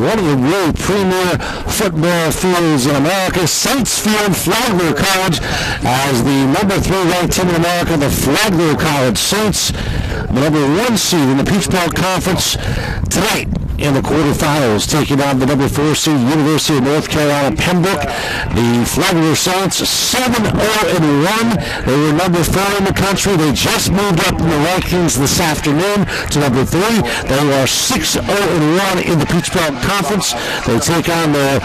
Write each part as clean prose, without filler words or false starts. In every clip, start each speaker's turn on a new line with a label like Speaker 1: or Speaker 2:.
Speaker 1: one of the really premier football fields in America, Saints Field, Flagler College, as the number 3 ranked team in America, the Flagler College Saints, the number 1 seed in the Peach Belt Conference tonight in the quarterfinals, taking on the number 4 seed University of North Carolina Pembroke. The Flagler Saints 7-0-1. They were number 4 in the country. They just moved up in the rankings this afternoon to number 3. They are 6-0-1 in the Peach Belt Conference. They take on their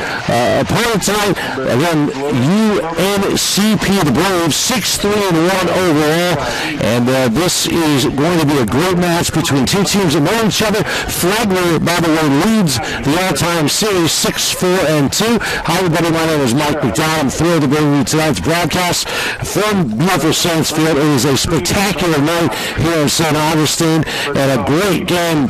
Speaker 1: opponent tonight. Again, UNCP, the Braves, 6-3-1 overall. And this is going to be a great match between two teams that know each other. Flagler, by the way, leads the all-time series 6-4-2. Hi, everybody. My name is Mike McDonald. I'm thrilled to bring you tonight's broadcast from beautiful Saints Field. It is a spectacular night here in St. Augustine and a great game.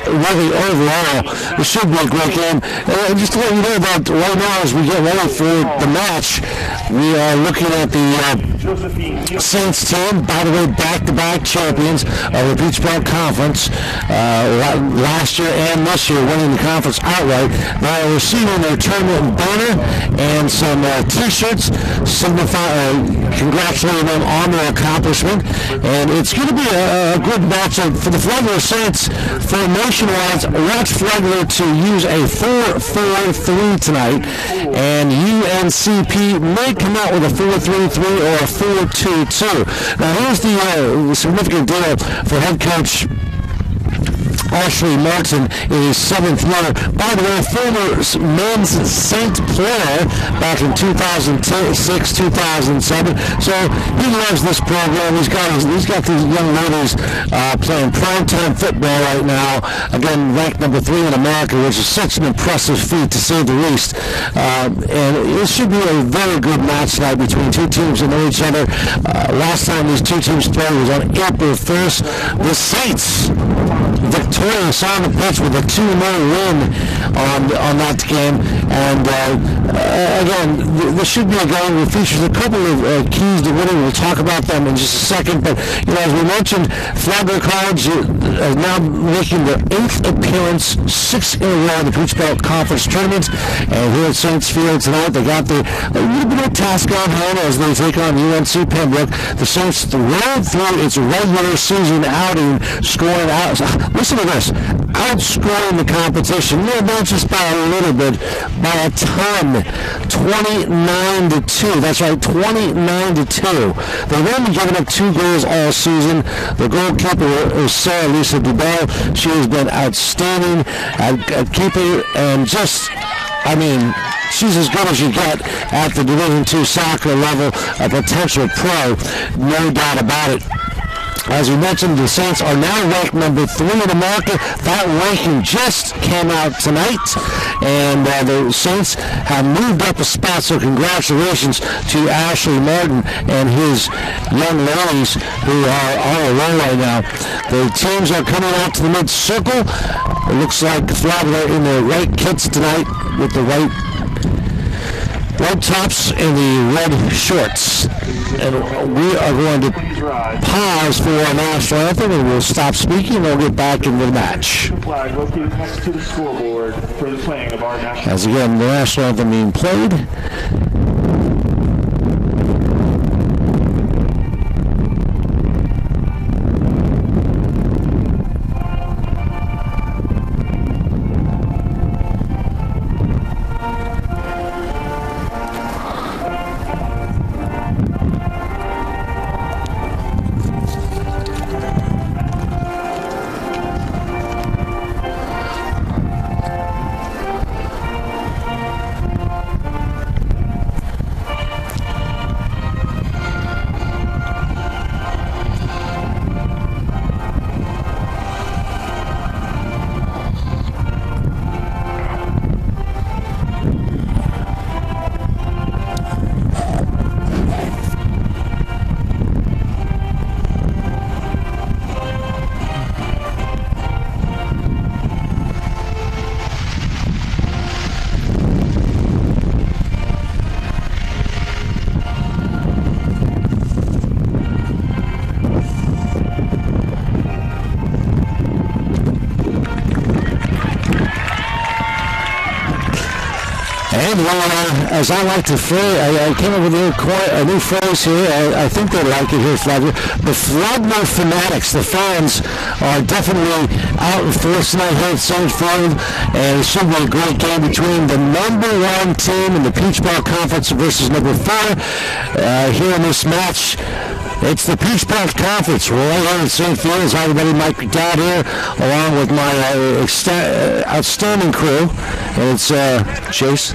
Speaker 1: Really, overall, it should be a great game. And just to let you know about right now, as we get ready for the match, we are looking at the Saints team, by the way, back-to-back champions of the Peach Belt Conference last year and this year, winning the conference outright. Now they're receiving their tournament banner and some T-shirts congratulating them on their accomplishment. And it's going to be a good matchup for the Flagler Saints formation-wise. Watch Flagler to use a 4-4-3 tonight, and UNCP may come out with a 4-3-3 or a 4-2-2. Now here's the significant deal for head coach Ashley Martin in his 7th year. By the way, former men's Saint player back in 2006, 2007. So he loves this program. He's got these young ladies playing primetime football right now. Again, ranked number 3 in America, which is such an impressive feat to say the least. And it should be a very good match tonight between two teams that know each other. Last time these two teams played was on April 1st. The Saints victorious on the pitch with a 2-0 win on that game. And again, this should be a game that features a couple of keys to winning. We'll talk about them in just a second. But as we mentioned, Flagler College is now making their 8th appearance, 6 in a row in the Peach Belt Conference tournament. And here at Saints Field tonight, they got a little bit of task on hand as they take on UNC Pembroke. The Saints rolled through its regular season outing, scoring out. Listen to this. Outscoring the competition, not just by a little bit, by a ton, 29-2. That's right, 29-2. They've only given up 2 goals all season. The goalkeeper is Sarah Lisa Dubell. She has been outstanding at keeping, and just, she's as good as you get at the Division II soccer level, a potential pro, no doubt about it. As we mentioned, the Saints are now ranked number 3 in America. That ranking just came out tonight, and the Saints have moved up a spot, so congratulations to Ashley Martin and his young ladies who are on a roll right now. The teams are coming out to the mid-circle. It looks like Flagler in their white kits tonight with the white tops and the red shorts. And we are going to pause for our national anthem, and we'll stop speaking and we'll get back into the match.
Speaker 2: Flag located next to the scoreboard for the playing of our national.
Speaker 1: As again, the national anthem being played. And as I like to phrase, I came up with a new phrase here. I think they like it here, Flagler. The Flagler fanatics, the fans, are definitely out in force tonight here at Saints Field, and it should be a great game between the number 1 team in the Peach Belt Conference versus number 4 here in this match. It's the Peach Belt Conference. We're right here at St. Fields. Hi, everybody. Mike McDowd here, along with my outstanding crew. And it's Chase.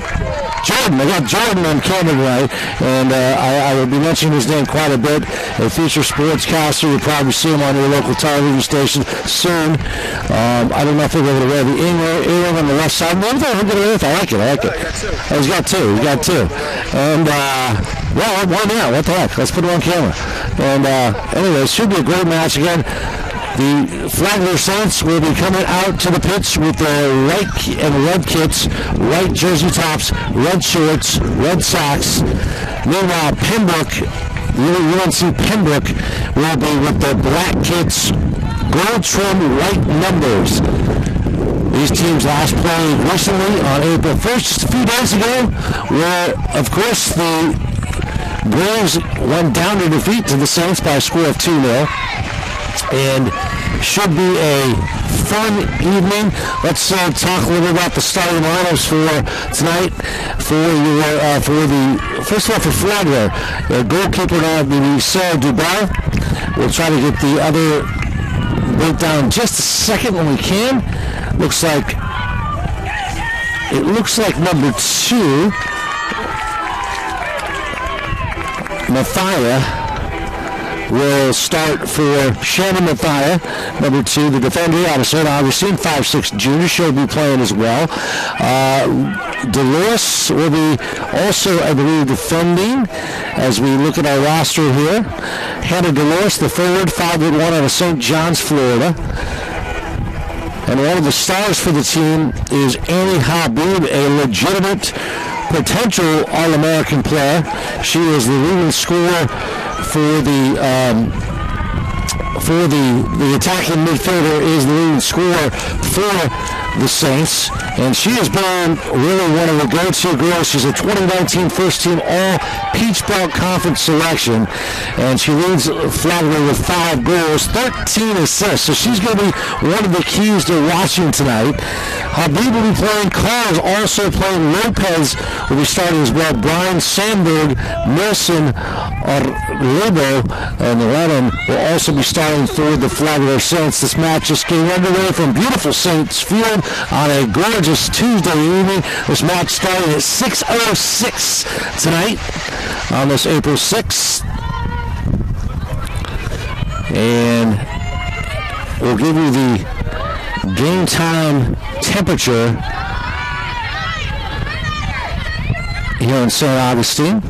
Speaker 1: Jordan. I got Jordan on camera tonight, and I will be mentioning his name quite a bit. A future sportscaster. You'll probably see him on your local television station soon. I don't know if they're going to wear the earring on the left side. Maybe they'll get away with it. I like it. He's got two. And, well, why not? What the heck? Let's put it on camera. And anyway, it should be a great match again. The Flagler Saints will be coming out to the pitch with their white and red kits, white jersey tops, red shorts, red socks. Meanwhile, Pembroke, UNC Pembroke, will be with their black kits, gold trim white numbers. These teams last played recently on April 1st, just a few days ago, where, of course, the Braves went down to defeat to the Saints by a score of 2-0. And should be a fun evening. Let's talk a little bit about the starting lineups for tonight. First of all, for Flagler, the goalkeeper now will be Sarah Dubois. We'll try to get the other breakdown in just a second when we can. It looks like number 2, Mathia, will start for Shannon Mathia, number 2, the defender out of St. Augustine, 5'6" junior. She'll be playing as well. Dolores will be also, I believe, defending as we look at our roster here. Hannah Dolores, the forward, 5'1", out of St. John's, Florida. And one of the stars for the team is Annie Habib, a legitimate potential All-American player. She is the leading scorer for the attacking midfielder, is the leading scorer for the Saints, and she has been really one of the go-to girls. She's a 2019 first-team All-Peach Belt Conference selection, and she leads Flagler with 5 goals, 13 assists, so she's going to be one of the keys to watching tonight. Habib will be playing. Carl's also playing. Lopez will be starting as well. Brian Sandberg, Nelson Orlebo, and Lennon will also be starting for the Flagler Saints. This match just came underway from beautiful Saints Field on a gorgeous Tuesday evening. This match starting at 6:06 tonight on this April 6th. And we'll give you the game time temperature here in St. Augustine.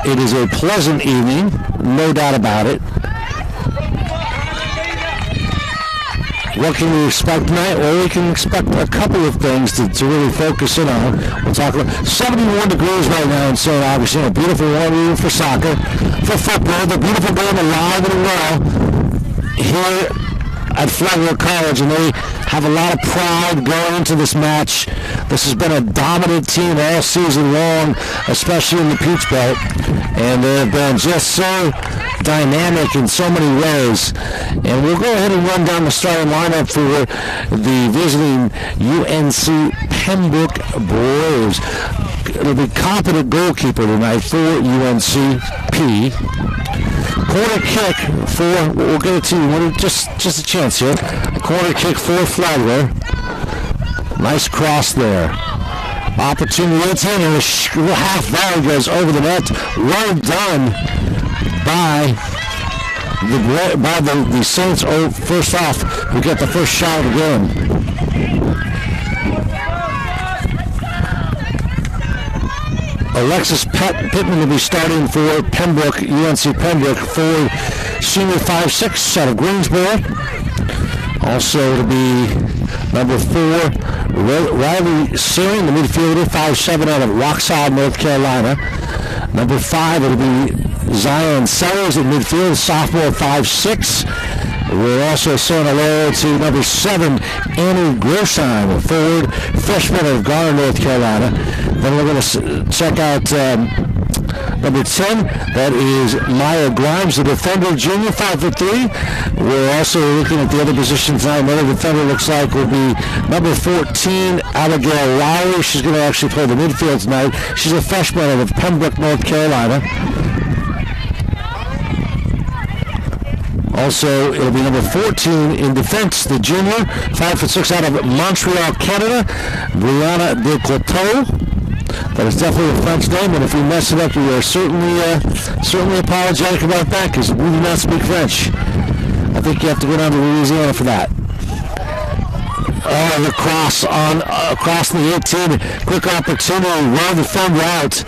Speaker 1: It is a pleasant evening, no doubt about it. What can we expect tonight? Well, we can expect a couple of things to really focus in on. We'll talk about 71 degrees right now in St. Augustine. A beautiful warm evening for soccer, for football. The beautiful game alive and well here at Flagler College, and they have a lot of pride going into this match. This has been a dominant team all season long, especially in the Peach Belt, and they have been just so dynamic in so many ways. And we'll go ahead and run down the starting lineup for the visiting UNC Pembroke Braves. It'll be competent goalkeeper tonight for UNCP. Corner kick for, we'll get it to you, just a chance here. A corner kick for Flagler. Nice cross there. Opportunity, it's in, and a half volley goes over the net. Well done by the Saints. Oh, first off, we get the first shot of the game. Alexis Pittman will be starting for Pembroke, UNC Pembroke, forward, senior 5'6", out of Greensboro. Also, it'll be number 4, Riley Searing, the midfielder, 5'7", out of Roxall, North Carolina. Number 5, it'll be Zion Sellers at midfield, sophomore, 5'6". We're also saying hello to number 7, Annie Groshine, forward, freshman of Garner, North Carolina. Then we're going to check out number 10. That is Maya Grimes, the defender, junior, 5'3". We're also looking at the other positions tonight. Another defender looks like will be number 14, Abigail Lowry. She's going to actually play the midfield tonight. She's a freshman out of Pembroke, North Carolina. Also, it'll be number 14 in defense, the junior, 5'6" out of Montreal, Canada, Brianna De Coteau. That is definitely a French name, and if we mess it up, we are certainly apologetic about that because we do not speak French. I think you have to go down to Louisiana for that. Oh, the cross across the 18. Quick opportunity, well defended out.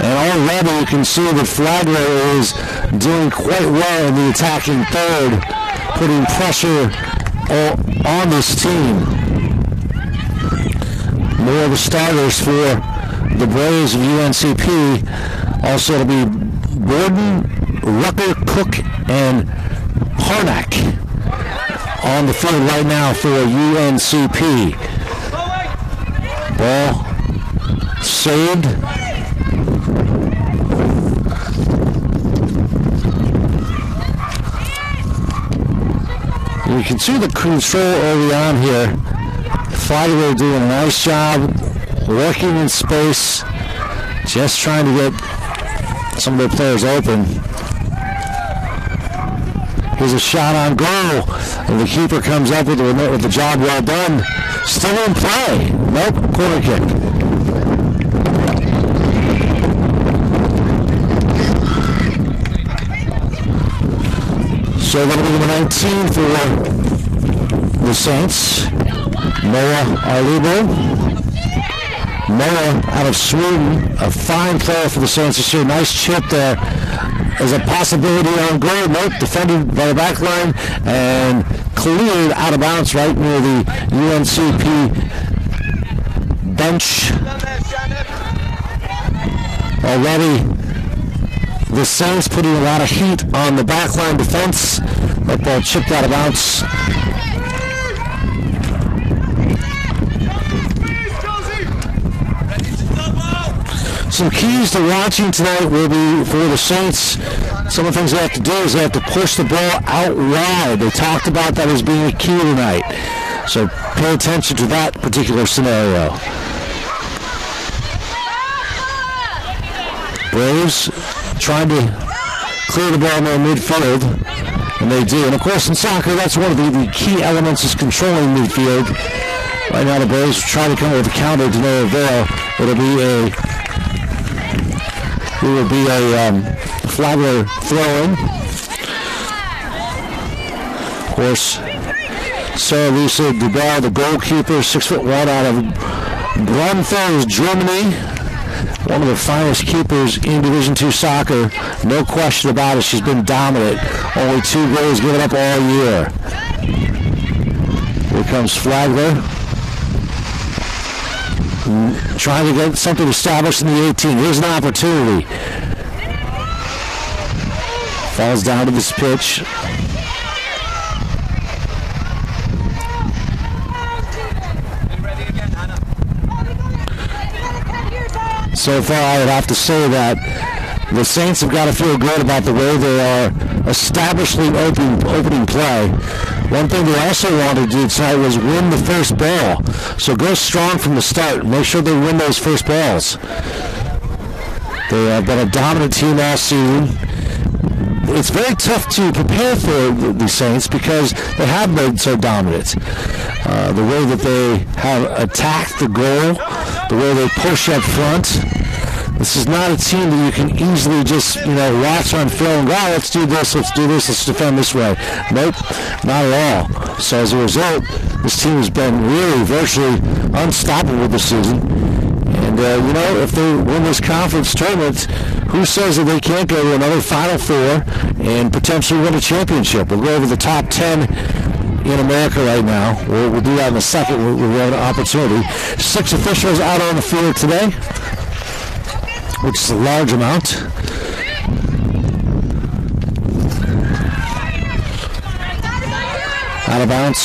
Speaker 1: And already you can see that Flagler is doing quite well in the attacking third, putting pressure on this team. More of the starters for the Braves of UNCP. Also it'll be Borden, Rucker, Cook, and Harnack on the field right now for UNCP. Ball saved. You can see the control early on here. Flagler doing a nice job working in space, just trying to get some of their players open. Here's a shot on goal, and the keeper comes up with the job well done. Still in play. Nope, corner kick. So that'll be number 19 for the Saints. Noah Arlibo. Noah out of Sweden, a fine player for the Saints this year. Nice chip there. There's a possibility on goal. Nope, defended by the back line and cleared out of bounds right near the UNCP bench. Already the Saints putting a lot of heat on the backline defense. That ball chipped out of bounds. Some keys to watching tonight will be for the Saints. Some of the things they have to do is they have to push the ball out wide. They talked about that as being a key tonight. So pay attention to that particular scenario. Braves trying to clear the ball in their midfield, and they do. And of course in soccer, that's one of the key elements is controlling midfield. Right now the Braves try to come up with a counter to no avail. It will be a Flagler throw-in. Of course, Sarah Lisa Dubal, the goalkeeper, 6'1" out of Braunfels, Germany. One of the finest keepers in Division II soccer. No question about it. She's been dominant. Only 2 goals given up all year. Here comes Flagler. Trying to get something established in the 18. Here's an opportunity. Falls down to this pitch. So far, I would have to say that the Saints have got to feel good about the way they are establishing opening play. One thing they also wanted to do tonight was win the first ball. So go strong from the start. Make sure they win those first balls. They have been a dominant team all season. It's very tough to prepare for the Saints because they have been so dominant. The way that they have attacked the goal, the way they push up front. This is not a team that you can easily just, watch on film and go, let's do this, let's defend this way. Nope, not at all. So as a result, this team has been really virtually unstoppable this season. And, if they win this conference tournament, who says that they can't go to another Final Four and potentially win a championship? We'll go over the top 10 in America right now. We'll do that in a second. We'll have an opportunity. 6 officials out on the field today, which is a large amount. Out of bounds.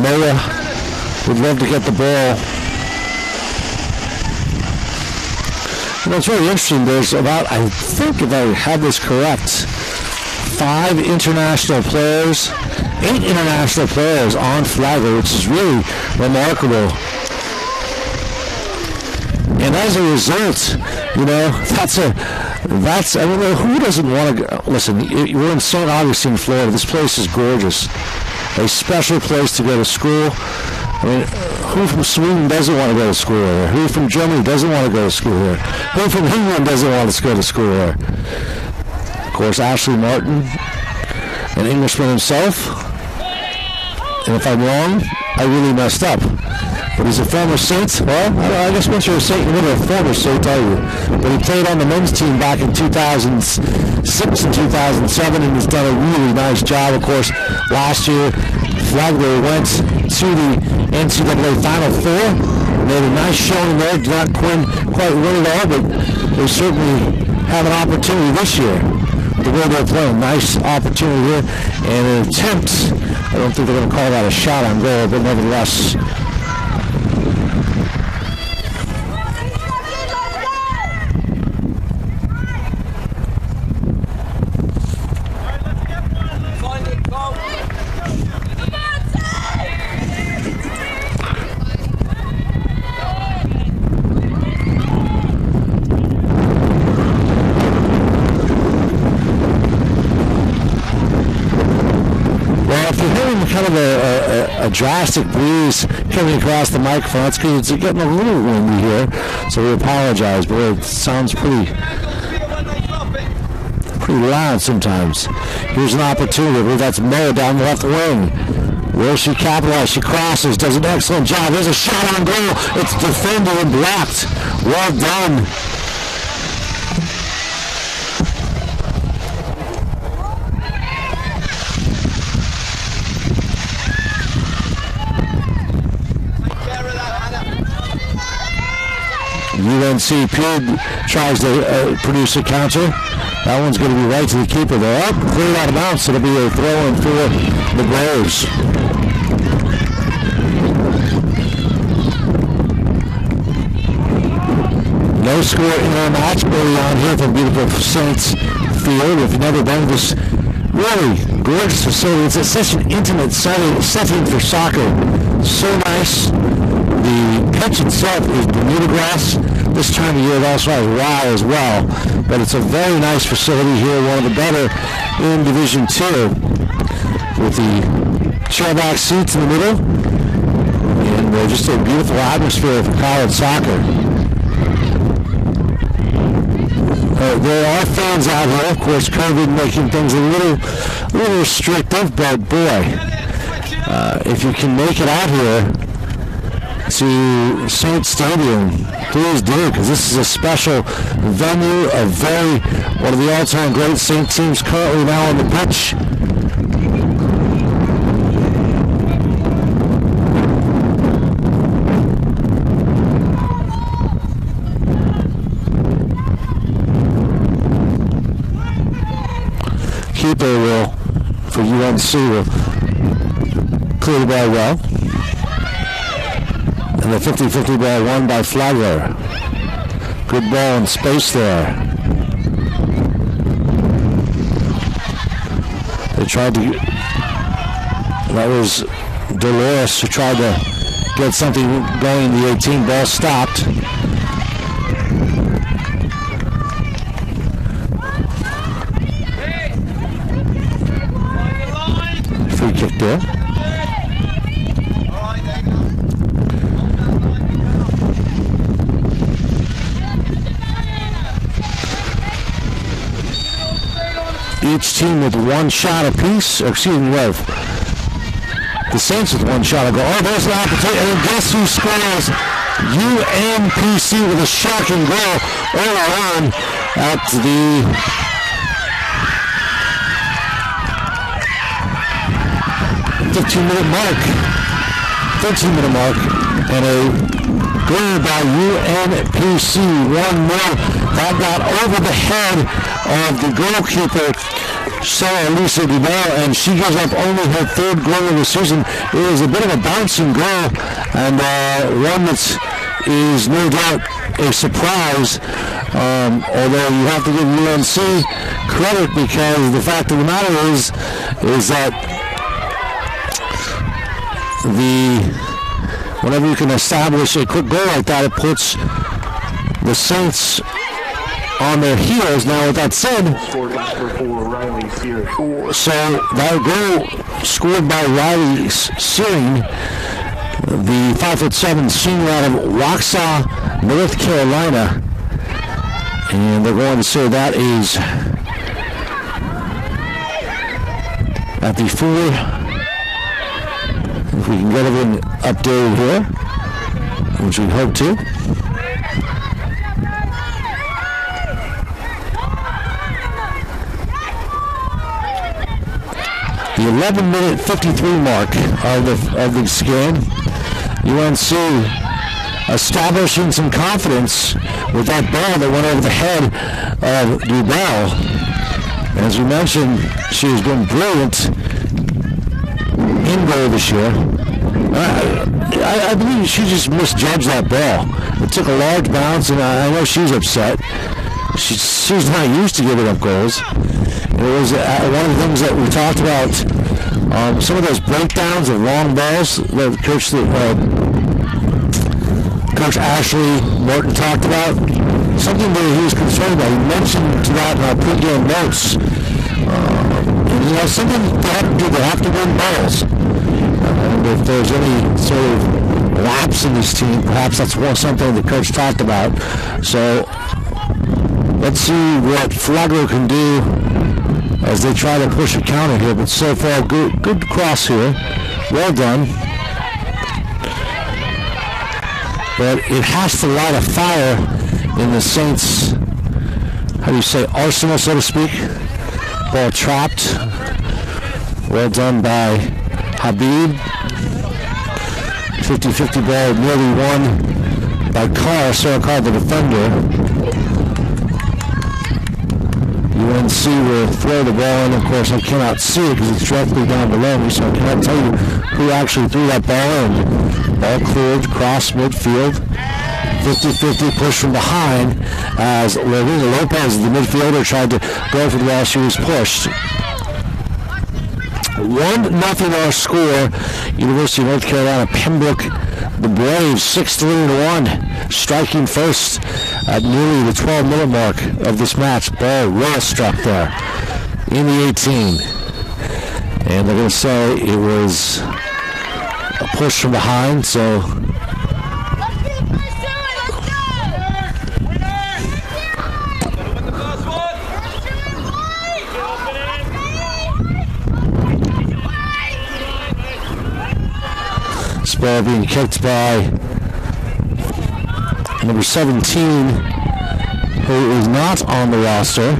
Speaker 1: Noah would love to get the ball. You know, it's very interesting. There's about, I think if I have this correct, 8 international players on Flagler, which is really remarkable. And as a result, you know, I don't know, who doesn't want to go? Listen, we're in St. Augustine, Florida. This place is gorgeous. A special place to go to school. I mean, who from Sweden doesn't want to go to school here? Who from Germany doesn't want to go to school here? Who from England doesn't want to go to school here? Of course, Ashley Martin, an Englishman himself. And if I'm wrong, I really messed up. But he's a former Saint. Well, I guess once you're a Saint, you're never a former Saint, are you? But he played on the men's team back in 2006 and 2007, and he's done a really nice job. Of course, last year, Flagler went to the NCAA Final Four. Made a nice showing there. Did not quite win it all, but they certainly have an opportunity this year. The way they're playing, nice opportunity here, and an attempt. I don't think they're going to call that a shot on goal, but nevertheless. Kind of a drastic breeze coming across the microphone. It's because it's getting a little windy here, so we apologize, but it sounds pretty loud sometimes. Here's an opportunity. I believe that's Mo down the left wing. Will she capitalize? She crosses, does an excellent job. There's a shot on goal. It's defended and blocked. Well done. UNC Pembroke tries to produce a counter. That one's going to be right to the keeper there. Up, cleared out of bounds. It'll be a throw-in for the Braves. No score in our match early on here from beautiful Saints Field. If you've never been to this really gorgeous facility, it's such an intimate setting for soccer. So nice. The pitch itself is Bermuda grass. This time of year it also has rye as well. But it's a very nice facility here, one of the better in Division II, with the chairback seats in the middle. And just a beautiful atmosphere for college soccer. There are fans out here, of course, COVID making things a little restrictive, but boy, if you can make it out here to Saint Stadium, please do, because this is a special venue, one of the all-time great Saint teams currently now on the pitch. Keeper will, for UNC, will clear the ball well. And the 50-50 ball won by Flagler. Good ball in space there. They tried to, that was Dolores who tried to get something going in the 18. Ball stopped. Free kick there. Each team with one shot apiece, the Saints with one shot a goal. Oh, there's an opportunity, and guess who scores? UNPC with a shocking goal early on at the 13-minute mark, and a goal by UNPC. 1-0. That got over the head of the goalkeeper, Sarah Lisa Duval, and she gives up only her third goal of the season. It was a bit of a bouncing goal, and one that is no doubt a surprise, although you have to give UNC credit, because the fact of the matter is that whenever you can establish a quick goal like that, it puts the Saints on their heels. Now, with that said, so that goal scored by Riley Searing, the 5'7" senior out of Waukesha, North Carolina, and they're going to say that is at the 4. If we can get everything updated here, which we hope to. The 11-minute 53 mark of the game. UNC establishing some confidence with that ball that went over the head of Duval. As we mentioned, she has been brilliant in goal this year. I believe she just misjudged that ball. It took a large bounce, and I know she's upset. She's not used to giving up goals. It was one of the things that we talked about, some of those breakdowns of long balls that Coach Ashley Morton talked about. Something that he was concerned about. He mentioned to that in our pregame notes. Something they have to do. They have to win balls. And if there's any sort of lapse in this team, perhaps that's something the coach talked about. So let's see what Flagler can do as they try to push a counter here. But so far, good cross here. Well done. But it has to light a fire in the Saints, how do you say, arsenal, so to speak. Ball trapped. Well done by Habib. 50-50 ball nearly won by Sarah Carr, the defender. UNC will throw the ball in. Of course, I cannot see it because it's directly down below me, so I cannot tell you who actually threw that ball in. Ball cleared, cross midfield. 50-50 push from behind as Lorena Lopez, the midfielder, tried to go for the ball. She was pushed. 1-0 our score. University of North Carolina, Pembroke, the Braves, 6-3-1, striking first at nearly the 12-minute mark of this match. Ball well struck there in the 18. And they're going to say it was a push from behind, so this ball being kicked by number 17, who is not on the roster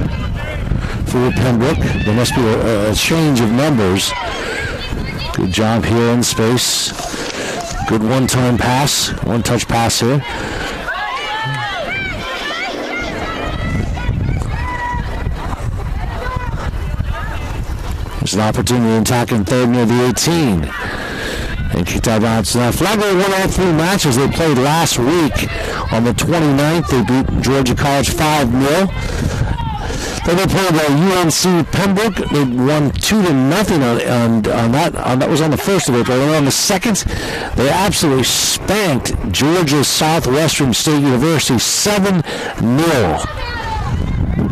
Speaker 1: for Pembroke. There must be a change of numbers. Good job here in space. Good one-touch pass here. There's an opportunity to attack in third near the 18. And kicked out bounce. Now, Flagler won all 3 matches they played last week. On the 29th, they beat Georgia College 5-0. Then they played UNC Pembroke. They won 2-0 on that. That was on the 1st of April. And on the 2nd, they absolutely spanked Georgia Southwestern State University 7-0.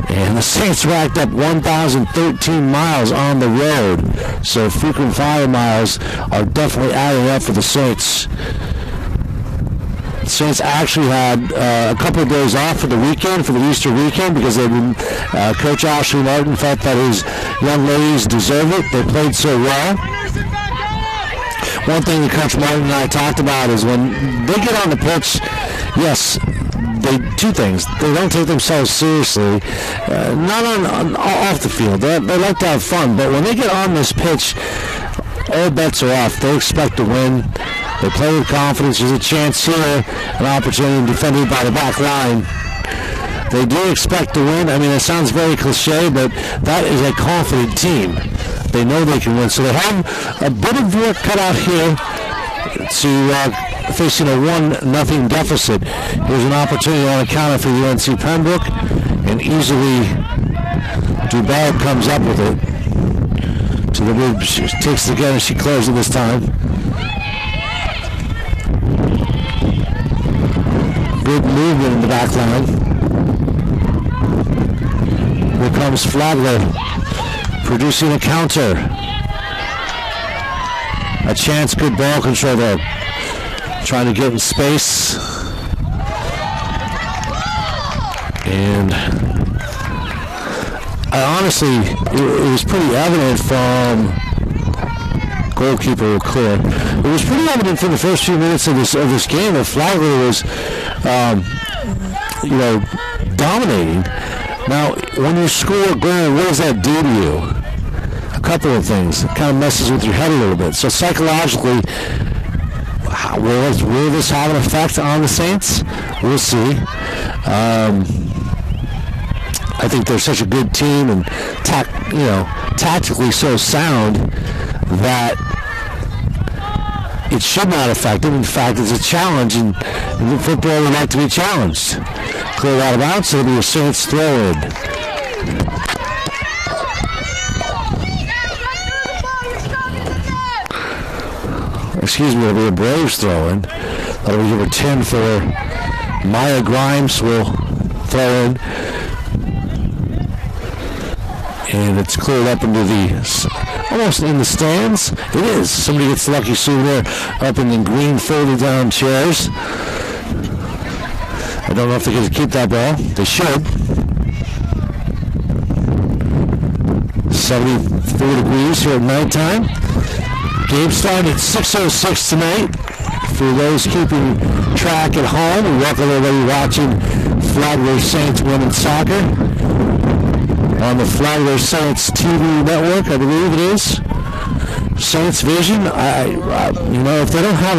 Speaker 1: And the Saints racked up 1,013 miles on the road. So frequent flyer miles are definitely adding up for the Saints. The Saints actually had a couple of days off for the weekend, for the Easter weekend, because Coach Ashley Martin felt that his young ladies deserve it. They played so well. One thing that Coach Martin and I talked about is when they get on the pitch, yes, two things. They don't take themselves seriously, not off the field. They like to have fun, but when they get on this pitch, all bets are off. They expect to win. They play with confidence. There's a chance here, an opportunity defended by the back line. They do expect to win. I mean, it sounds very cliche, but that is a confident team. They know they can win. So they have a bit of work cut out here to facing a 1-0 deficit. Here's an opportunity on a counter for UNC Pembroke, and easily Dubell comes up with it. To the move, she takes it again, and she clears it this time. Good movement in the back line. Here comes Flagler, producing a counter. A chance, good ball control there. Trying to get in space. And honestly, it was pretty evident from goalkeeper clear. It was pretty evident from the first few minutes of this game that Flagler was, dominating. Now, when you score a goal, what does that do to you? A couple of things. It kind of messes with your head a little bit. So psychologically, will this have an effect on the Saints? We'll see. I think they're such a good team and tactically so sound that it should not affect them. In fact, it's a challenge, and football would like to be challenged. Cleared out of bounds, so it'll be a Saints throw-in. Excuse me, it'll be a Braves throw-in. That'll be number 10 for Maya Grimes will throw in. And it's cleared up into almost in the stands. It is. Somebody gets the lucky souvenir up in the green folded down chairs. I don't know if they're going to keep that ball. They should. 74 degrees here at nighttime. Game started at 6:06 tonight. For those keeping track at home, we welcome everybody watching Flagler Saints women's soccer on the Flagler Saints TV network, I believe it is. Saints Vision. If they don't have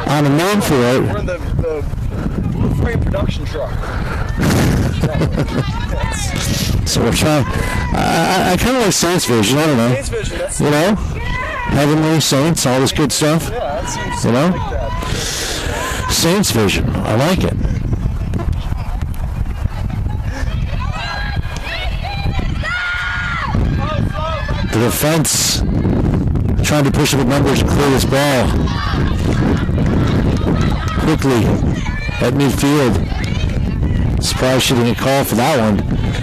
Speaker 1: on a name for it.
Speaker 3: We're in the frame production truck.
Speaker 1: So we're trying. I kind of like Saints Vision. I don't know.
Speaker 3: Saints Vision. That's
Speaker 1: Heavenly Saints, all this good stuff.
Speaker 3: Yeah, that seems like that.
Speaker 1: Saints Vision. I like it. The defense trying to push up the numbers and clear this ball quickly at midfield. Surprised she didn't get called for that one.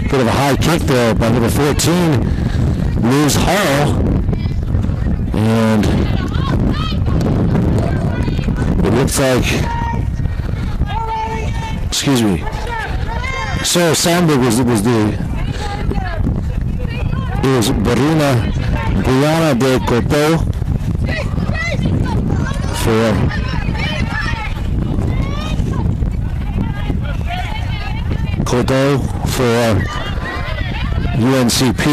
Speaker 1: Bit of a high kick there by number 14, Liz Hall. And it looks like, Sarah Sandberg was the. It was Brianna de Coteau for UNCP,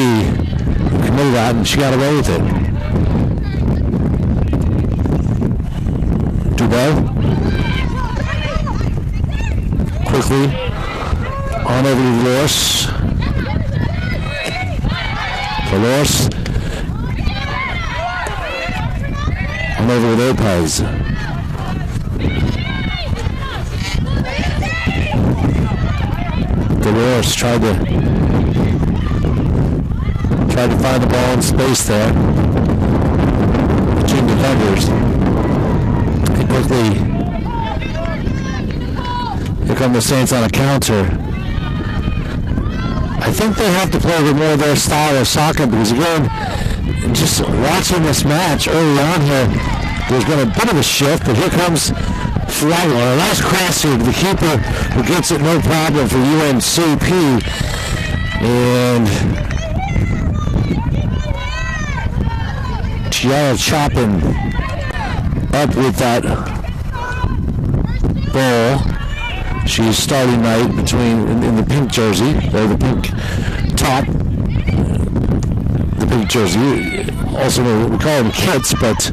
Speaker 1: who committed that, and she got away with it. Dubell quickly on over to Dolores. Dolores on over to Lopez. Dolores tried to find the ball in space there between defenders. And quickly, here come the Saints on a counter. I think they have to play a bit more of their style of soccer because, again, just watching this match early on here, there's been a bit of a shift, but here comes Flagler. A nice cross here to the keeper who gets it no problem for UNCP. And Tiara chopping up with that ball. She's starting night in the pink jersey, or the pink top, the a big jersey. Also, we call them kits, but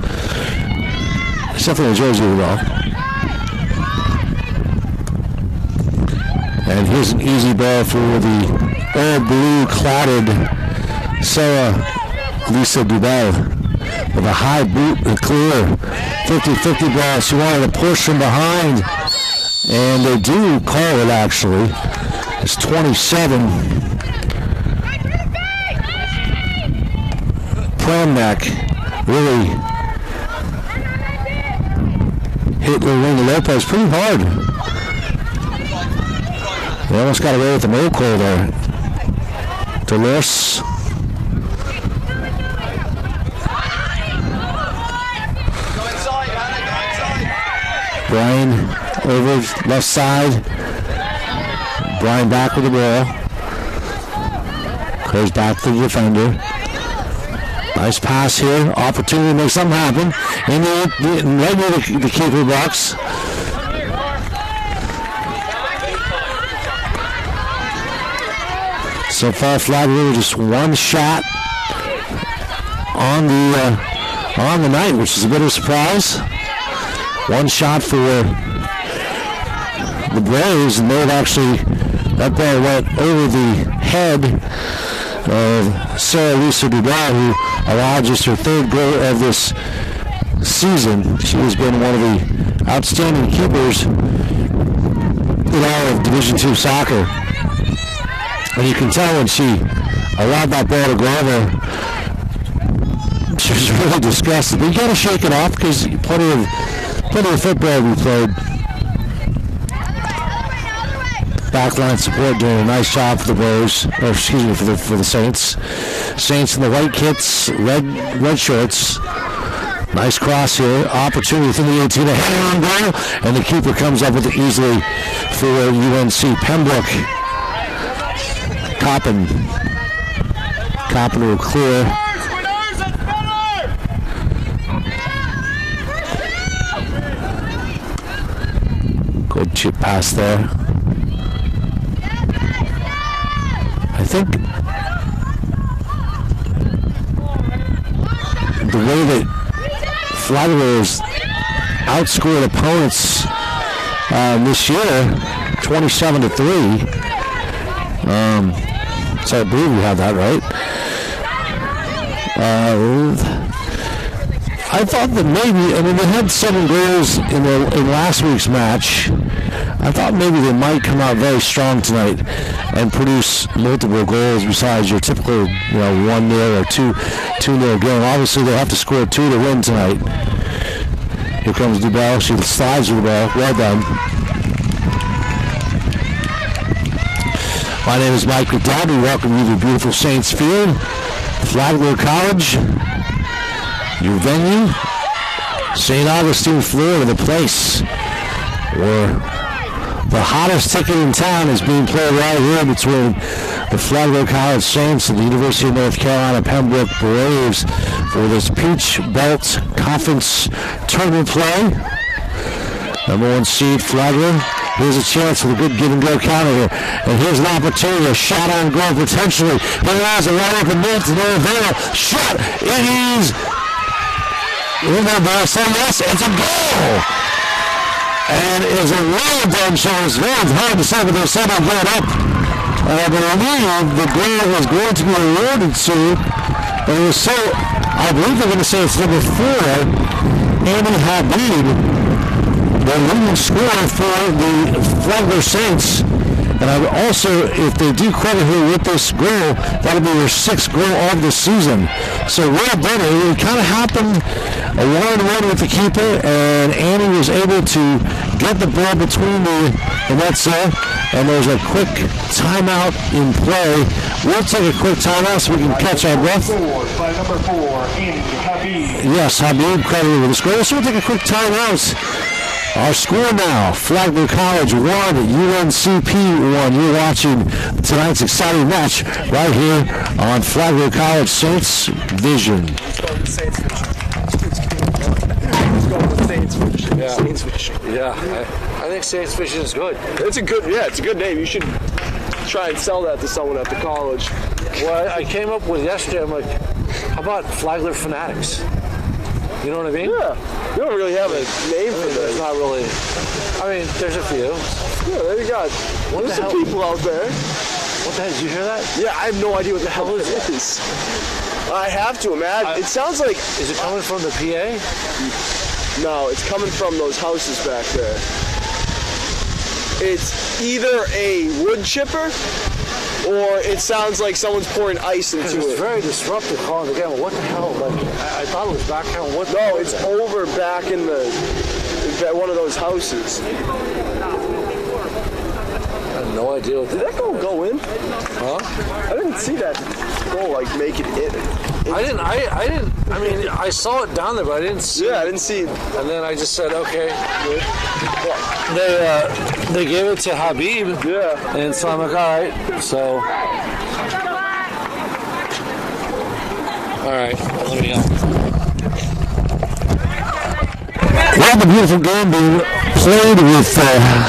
Speaker 1: it's definitely a jersey as well. And here's an easy ball for the all blue cladded Sarah Lisa Dubell with a high boot and clear 50-50 ball. She wanted to push from behind, and they do call it actually. It's 27. Pramnak really hit Lorena Lopez pretty hard. They almost got away with the no call there. Dolores. Brian over left side. Brian back with the ball. Goes back to the defender. Nice pass here. Opportunity to make something happen. Right near the keeper box. So far, Flagler just one shot on the night, which is a bit of a surprise. One shot for the Braves, and they've actually, that ball went over the head of Sarah Lisa Dubell, who allowed just her third goal of this season. She has been one of the outstanding keepers in all of Division II soccer. And you can tell when she allowed that ball to go over, she was really disgusted. But you got to shake it off because plenty of football we played. Backline support doing a nice job for the Braves, or excuse me, for the Saints. Saints in the white kits, red shorts. Nice cross here. Opportunity within the 18 to head on goal, and the keeper comes up with it easily for UNC Pembroke. Coppin will clear. Good chip pass there. I think the way that Flagler has outscored opponents this year, 27-3. So I believe we have that right. I thought that maybe, they had 7 goals in last week's match. I thought maybe they might come out very strong tonight and produce multiple goals besides your typical, 1-0 or 2-0 game. Obviously, they have to score 2 to win tonight. Here comes Dubell. She slides with the ball. Well done. My name is Mike McDowd. We welcome you to beautiful Saints Field, Flagler College. Your venue, St. Augustine, Florida, the place where the hottest ticket in town is being played right here between the Flagler College Saints and the University of North Carolina Pembroke Braves for this Peach Belt Conference tournament play. Number 1 seed, Flagler. Here's a chance for the good give-and-go counter here. And here's an opportunity, a shot on goal potentially. Here it is, a right up the net to no avail. Shot! It is in there, ball. So yes, it's a goal! And it is a well done shot. It's very hard to say, but they're somehow going up. But I believe the goal is going to be awarded to, but it was so, I believe they're going to say it's number 4, Amy Habib. The leading scorer for the Flagler Saints. And I would also, if they do credit her with this goal, that'll be her 6th goal of the season. So well done. It kind of happened a 1-on-1 with the keeper, and Annie was able to get the ball between the nets there. And there's a quick timeout in play. We'll take a quick timeout so we can catch our breath.
Speaker 2: By number 4, Annie Habib.
Speaker 1: Yes, Habib credited with the score. So we'll take a quick timeout. Our score now, Flagler College 1, UNCP 1. You're watching tonight's exciting match right here on Flagler College Saints Vision.
Speaker 4: Yeah, I think Saints Vision is good.
Speaker 3: It's a good name. You should try and sell that to someone at the college.
Speaker 4: Well, I came up with yesterday, I'm like, How about Flagler Fanatics? You know what I mean?
Speaker 3: Yeah. You don't really have a name for
Speaker 4: There's
Speaker 3: this.
Speaker 4: not really. I mean, there's a few.
Speaker 3: Yeah, there you go.
Speaker 4: What
Speaker 3: There's
Speaker 4: the
Speaker 3: some
Speaker 4: hell?
Speaker 3: people out there.
Speaker 4: What the hell? Did you hear that?
Speaker 3: Yeah, I have no idea what the hell it is. I have to imagine. It sounds like...
Speaker 4: Is it coming from the PA?
Speaker 3: No, it's coming from those houses back there. It's either a wood chipper or it sounds like someone's pouring ice
Speaker 4: Because
Speaker 3: into
Speaker 4: it's
Speaker 3: it.
Speaker 4: very disruptive calling the game. What the hell? Like, I thought it was back here. What?
Speaker 3: No, it's over back in one of those houses.
Speaker 4: I have no idea what
Speaker 3: Did that goal go in?
Speaker 4: Huh?
Speaker 3: I didn't see that goal make it in.
Speaker 4: I didn't. I mean, I saw it down there, but I didn't see.
Speaker 3: Yeah, I didn't see it.
Speaker 4: And then I just said, okay. They gave it to Habib.
Speaker 3: Yeah.
Speaker 4: And so I'm like, all right. So. All right. Let me go.
Speaker 1: Well, the beautiful game being played with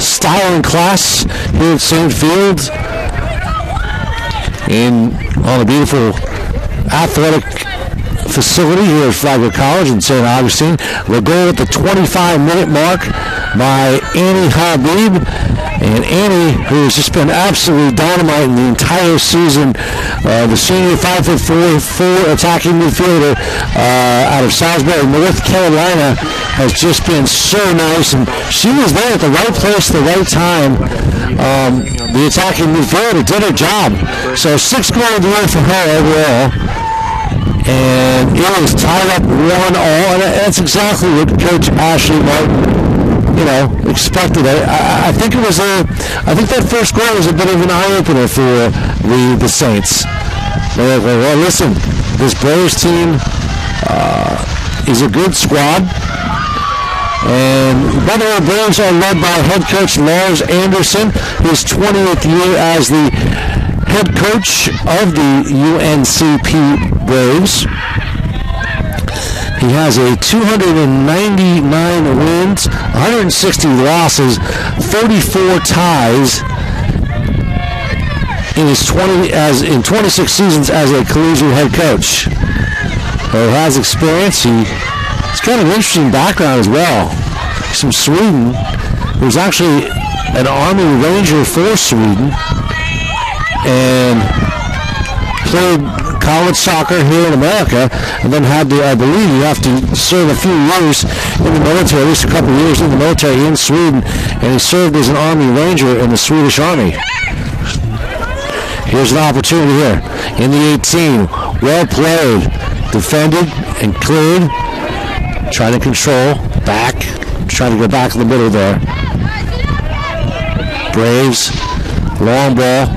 Speaker 1: style and class here at St. Fields on a beautiful athletic facility here at Flagler College in St. Augustine. The goal at the 25-minute mark by Annie Habib. And Annie, who has just been absolutely dynamite in the entire season, the senior 5'4" attacking midfielder out of Salisbury, North Carolina, has just been so nice. And she was there at the right place at the right time. The attacking midfielder did her job. So 6 goal of the year for her overall. And it was tied up 1-1, and that's exactly what Coach Ashley Martin, expected. I think it was I think that first goal was a bit of an eye-opener for the Saints. They're like, well, listen, this Braves team is a good squad. And by the way, the Braves are led by head coach Lars Anderson, his 20th year as the head coach of the UNCP Braves. He has a 299 wins, 160 losses, 34 ties in 26 seasons as a collegiate head coach. He has experience. He's got an interesting background as well. He's from Sweden. He was actually an Army Ranger for Sweden and played college soccer here in America, and then had to, I believe you have to serve a few years in the military, at least a couple of years in the military in Sweden, and he served as an Army Ranger in the Swedish Army. Here's an opportunity here in the 18. Well played, defended and cleared. Trying to control, back, trying to go back in the middle there. Braves, long ball,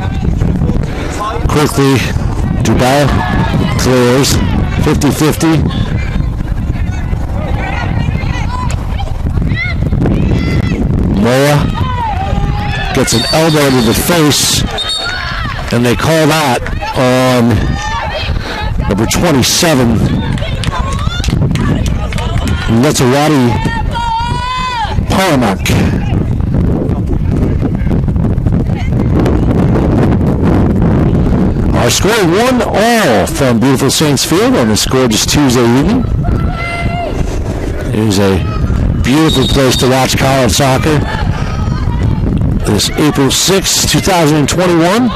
Speaker 1: quickly. Dubell clears, 50-50. Moa gets an elbow to the face, and they call that on number 27. Letarati Paramak. Our score 1-1 from beautiful Saints Field on this gorgeous Tuesday evening. It is a beautiful place to watch college soccer this April 6, 2021.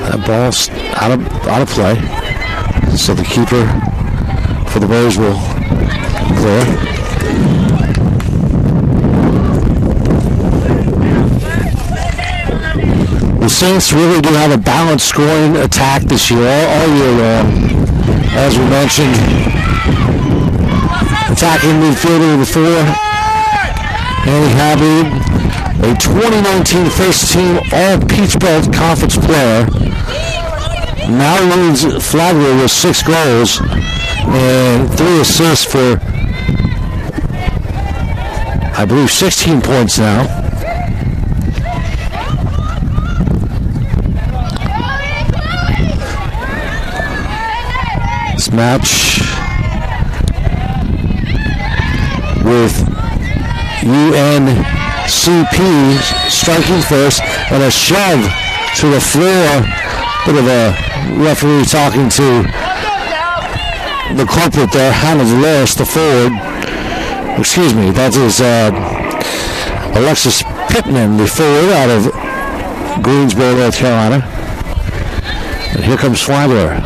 Speaker 1: That ball's out of play, so the keeper for the Braves will clear. The Saints really do have a balanced scoring attack this year, all year long. As we mentioned, attacking midfielder with 4, Annie Habib, a 2019 first team All Peach Belt Conference player, now leads Flagler with 6 goals and 3 assists for, I believe, 16 points now. This match with UNCP striking first, and a shove to the floor Bit of a referee talking to the culprit there, Hannah Dolores, the forward. Excuse me, that is Alexis Pittman, the forward out of Greensboro, North Carolina. And here comes Flagler.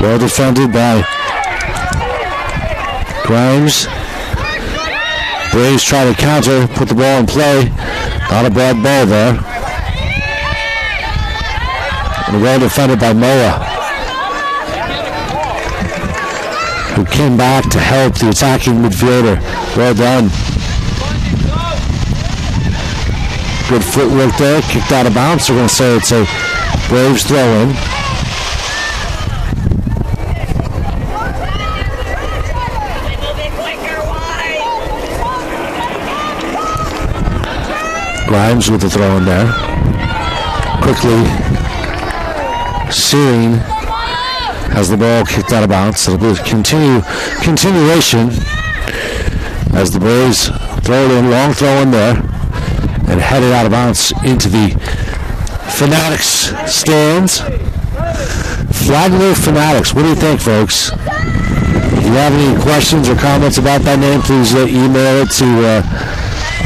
Speaker 1: Well defended by Grimes. Braves try to counter, put the ball in play. Not a bad ball there. And well defended by Moa, who came back to help the attacking midfielder. Well done. Good footwork there. Kicked out of bounds. We're going to say it's a Braves throw-in. Grimes with the throw in there. Quickly, Searing has the ball kicked out of bounds. It'll be a continuation as the Braves throw it in, long throw in there, and head it out of bounds into the Fanatics stands. Flagler Fanatics. What do you think, folks? If you have any questions or comments about that name, please email it to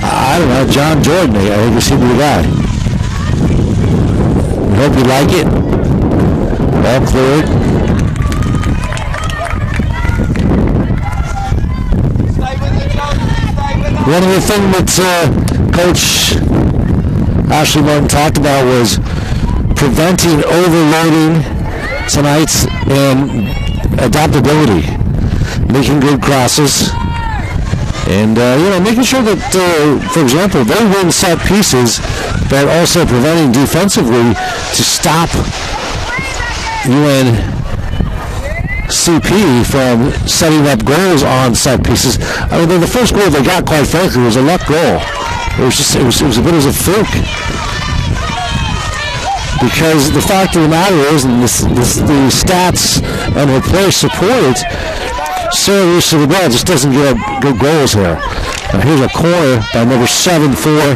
Speaker 1: I don't know, John Jordan. I think he seemed to be the guy. We hope you like it. All cleared. One of the things that Coach Ashley Martin talked about was preventing overloading tonight and adaptability, making good crosses. And, making sure that, for example, they win set pieces, but also preventing defensively to stop UNCP from setting up goals on set pieces. I mean, the first goal they got, quite frankly, was a luck goal. It was a bit of a fluke. Because the fact of the matter is, and the stats and her play support it, Sarah Reese of the ball just doesn't get good goals here. Now here's a corner by number 7 for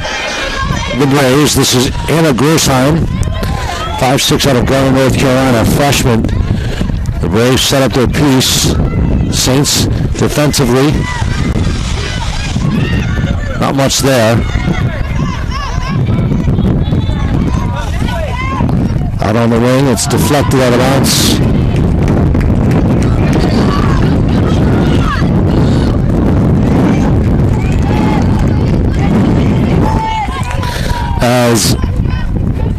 Speaker 1: the Braves. This is Anna Gersheim, 5'6" out of Garner, North Carolina, freshman. The Braves set up their piece. Saints defensively, not much there. Out on the wing, it's deflected out of bounds. As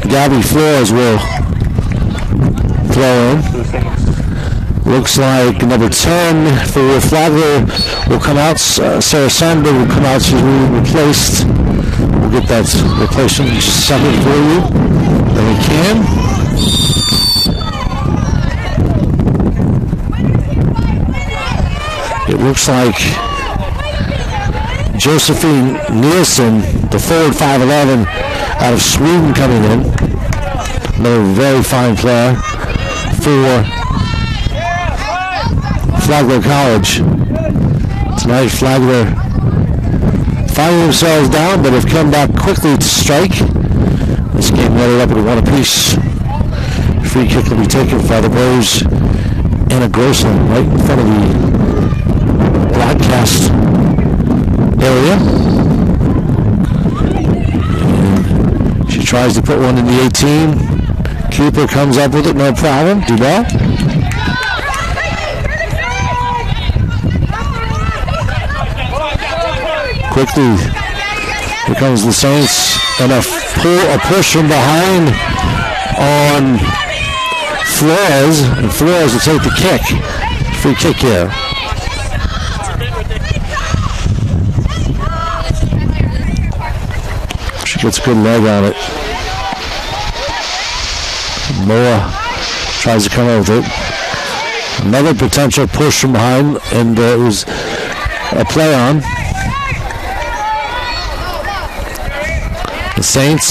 Speaker 1: Gabby Flores will throw in. Looks like number 10 for Flagler will come out. Sarah Sandberg will come out. She's being replaced. We'll get that replacement in a second for you. Then we can. It looks like Josephine Nielsen, the forward 5'11", out of Sweden coming in. Another very fine player for Flagler College. Tonight, Flagler finding themselves down, but have come back quickly to strike. This game ended up at 1 apiece. Free kick will be taken by the Braves. Anna Grossland right in front of the broadcast area. And she tries to put one in the 18. Keeper comes up with it, no problem. Dubell. Quickly, here comes the Saints, and a push from behind on Flores, and Flores will take the kick. Free kick here. She gets a good leg on it. Moa tries to come over with it. Another potential push from behind, and it was a play on. The Saints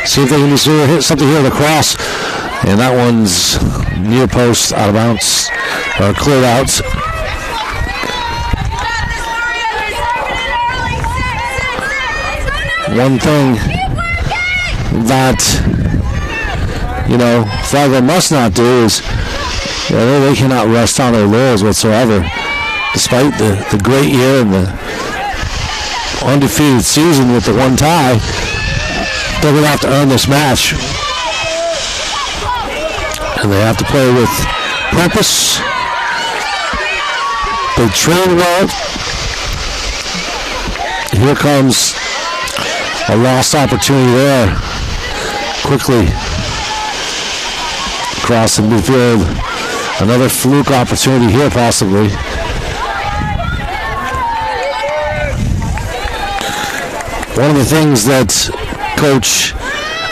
Speaker 1: see if they can just hit something here lacrosse, and that one's near post, out of bounds, or cleared out. One thing that Flagler must not do is they cannot rest on their laurels whatsoever. Despite the great year and the undefeated season with the one tie, they're going to have to earn this match. And they have to play with purpose. They train well. Here comes a lost opportunity there. Quickly across the midfield. Another fluke opportunity here possibly. One of the things that Coach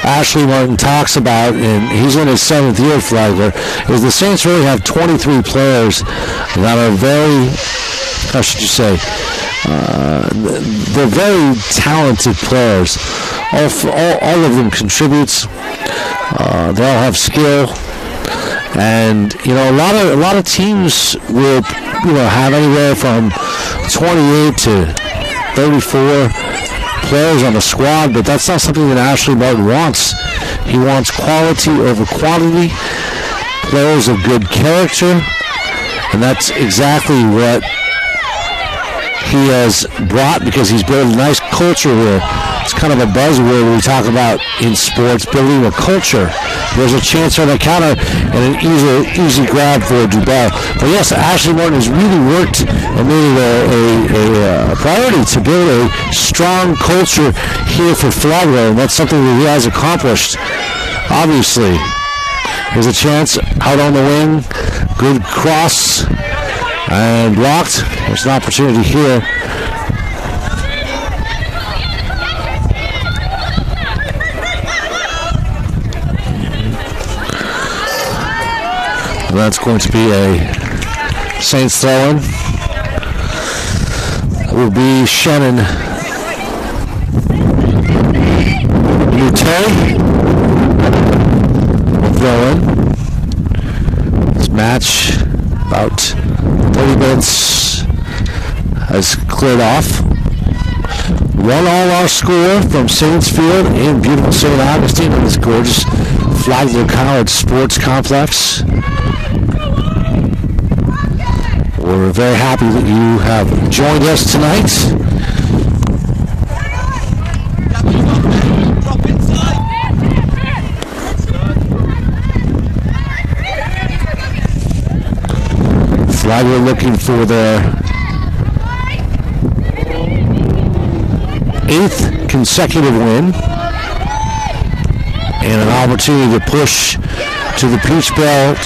Speaker 1: Ashley Martin talks about, and he's in his 7th year at Flagler, is the Saints really have 23 players that are very, how should you say, they're very talented players. All of them contributes. They all have skill, and a lot of teams will have anywhere from 28 to 34 players on the squad, but that's not something that Ashley Martin wants. He wants quality over quantity, players of good character, and that's exactly what he has brought, because he's built a nice culture here. It's kind of a buzzword when we talk about in sports, building a culture. There's a chance on the counter and an easy grab for Dubell. But yes, Ashley Martin has really worked and made it a priority to build a strong culture here for Flagler, and that's something that he has accomplished. Obviously, there's a chance out on the wing. Good cross and blocked. There's an opportunity here. And that's going to be a Saints throw-in. It will be Shannon Mute throw-in. This match, about 30 minutes, has cleared off. 1-all our score from Saints Field in beautiful St. Augustine in this gorgeous Flagler College Sports Complex. We're very happy that you have joined us tonight. Flagler looking for their 8th consecutive win and an opportunity to push to the Peach Belt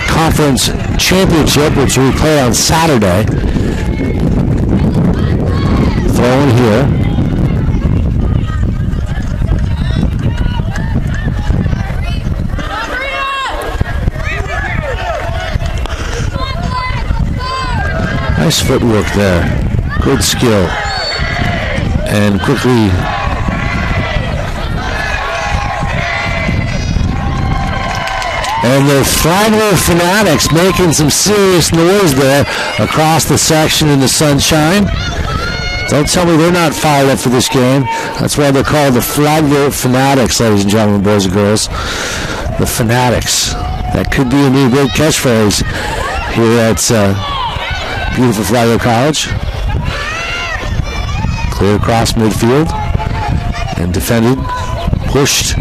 Speaker 1: Conference Championship, which we play on Saturday. Throw in here. Nice footwork there. Good skill. And quickly and the Flagler Fanatics making some serious noise there across the section in the sunshine. Don't tell me they're not fired up for this game. That's why they're called the Flagler Fanatics, ladies and gentlemen, boys and girls. The Fanatics. That could be a new big catchphrase here at beautiful Flagler College. Clear across midfield and defended, pushed.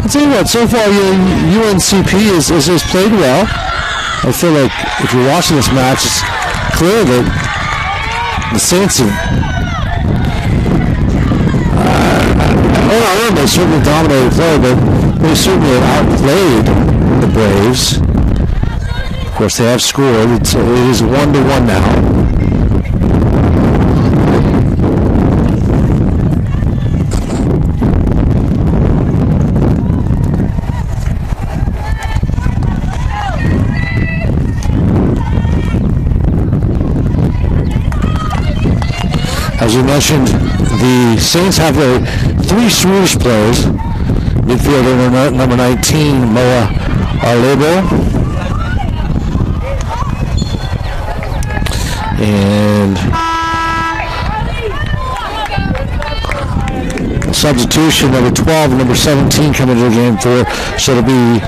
Speaker 1: I'll tell you what, so far UNCP has played well. I feel like if you're watching this match, it's clear that the Saints have they certainly dominated play, but they certainly have outplayed the Braves. Of course, they have scored. It is 1-1 now. As you mentioned, the Saints have 3 Swedish players. Midfielder number 19, Moa Arlebo. And Substitution, number 12 and number 17 coming into the game for. So it'll be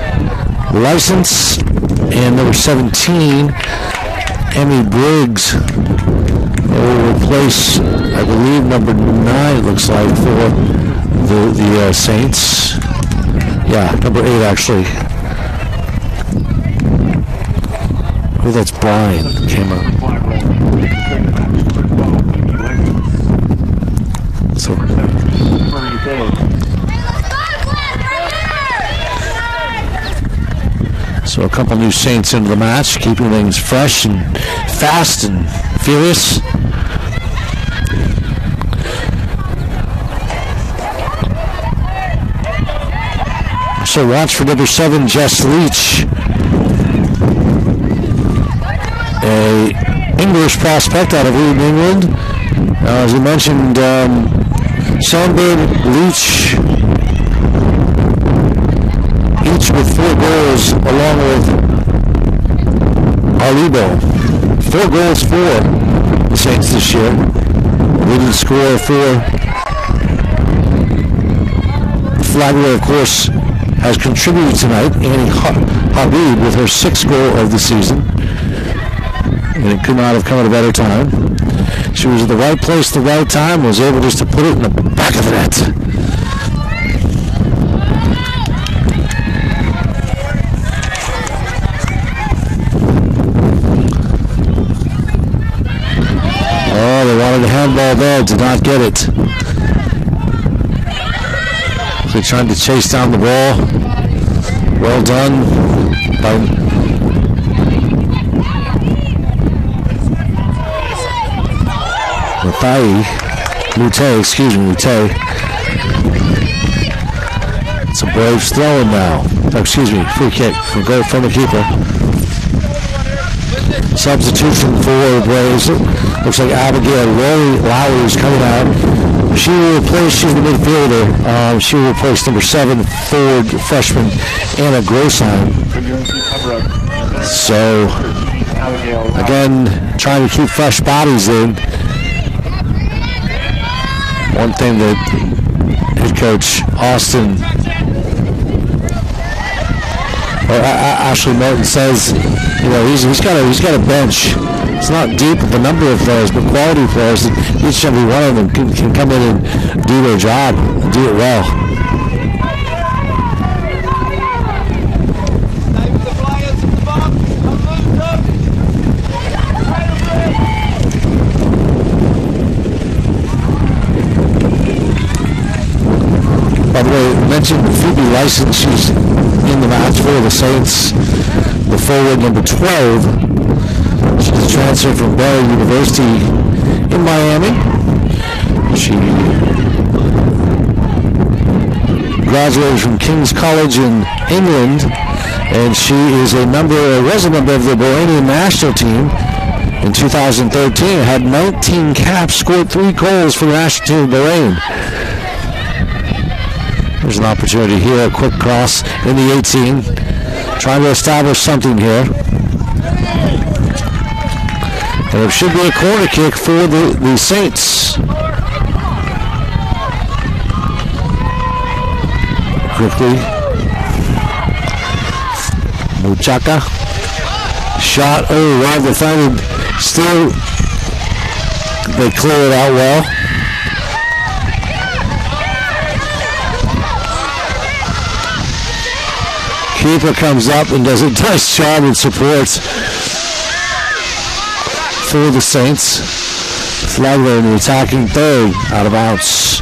Speaker 1: License and number 17, Emmy Briggs, will replace, I believe, number 9, it looks like, for the Saints. Yeah, number 8, actually. Oh, that's Brian. Came up. So a couple new Saints into the match, keeping things fresh and fast and furious. So watch for number 7, Jess Leach, a English prospect out of New England. As you mentioned, Sandberg, Leach, each with 4 goals, along with Alibo. 4 goals for the Saints this year. Leading scorer for Flagler, of course, has contributed tonight. Annie Habib with her 6th goal of the season. And it could not have come at a better time. She was at the right place at the right time, was able just to put it in the back of the net. Oh, they wanted a handball there, did not get it. They're trying to chase down the ball. Well done by Mute. It's a Braves throwing now. Free kick from the keeper. Substitution for the Braves. Looks like Abigail Lowry is coming out. She's the midfielder. She will replace number 7 forward freshman Anna Grossheim. So, again, trying to keep fresh bodies in. One thing that head coach Austin, or Ashley Martin says, he's got a bench. It's not deep the number of players, but quality players. Each and every one of them can come in and do their job and do it well. By the way, I mentioned Phoebe License. She's in the match for the Saints. The forward, number 12. She's a transfer from Baylor University in Miami. She graduated from King's College in England, and she was a member of the Bahraini national team in 2013. Had 19 caps, scored 3 goals for the national team of Bahrain. There's an opportunity here, a quick cross in the 18, trying to establish something here. And it should be a corner kick for the Saints. Quickly. Muchaka. Shot. Oh, right defended. Still, they clear it out well. Keeper comes up and does a nice job and supports for the Saints. Flagler in the attacking third, out of bounds.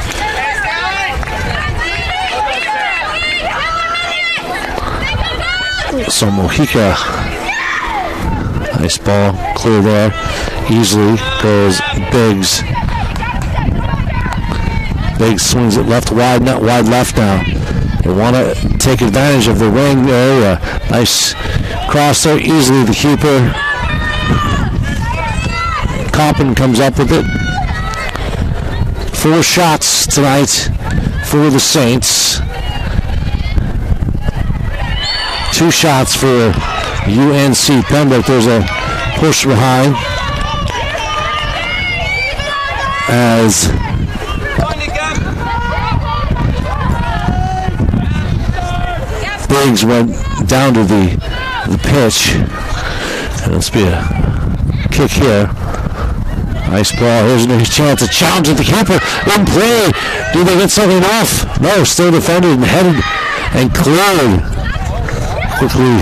Speaker 1: So Mojica, nice ball, clear there. Easily goes Biggs. Biggs swings it left wide, not wide left now. They want to take advantage of the wing area. Nice cross there, easily the keeper. Coppin comes up with it. 4 shots tonight for the Saints. 2 shots for UNC Pembroke. There's a push behind as Biggs went down to the pitch. And let's be a kick here. Nice ball. Here's a chance. A challenge at the keeper. In play. Do they get something off? No, still defended and headed and cleared. Quickly.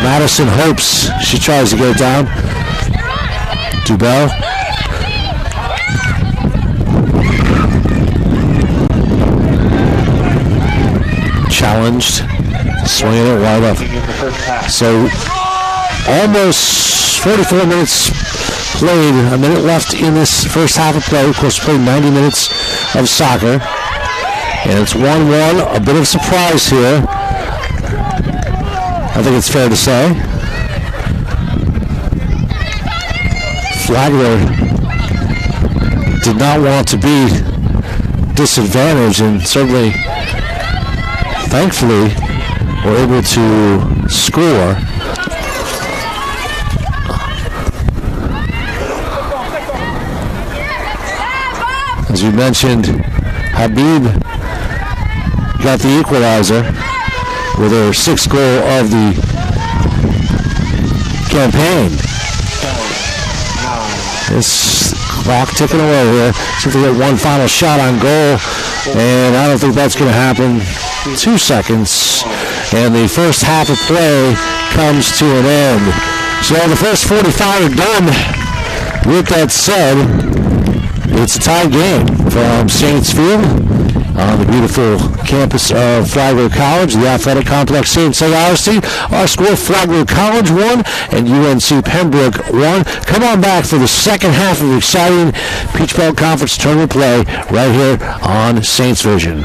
Speaker 1: Madison hopes. She tries to get it down. Dubell. Challenged. Swinging it wide up. So almost 44 minutes played. A minute left in this first half of play. Of course, played 90 minutes of soccer. And it's 1-1. A bit of surprise here. I think it's fair to say. Flagler did not want to be disadvantaged, and certainly, thankfully, were able to score. As you mentioned, Habib got the equalizer with her 6th goal of the campaign. This clock ticking away here. See if they get one final shot on goal, and I don't think that's going to happen. 2 seconds, and the first half of play comes to an end. So the first 45 are done. With that said, it's a tie game from Saints Field on the beautiful campus of Flagler College, the athletic complex here in St. Augustine. Our score, Flagler College 1 and UNC Pembroke 1. Come on back for the second half of the exciting Peach Belt Conference tournament play right here on Saints Vision.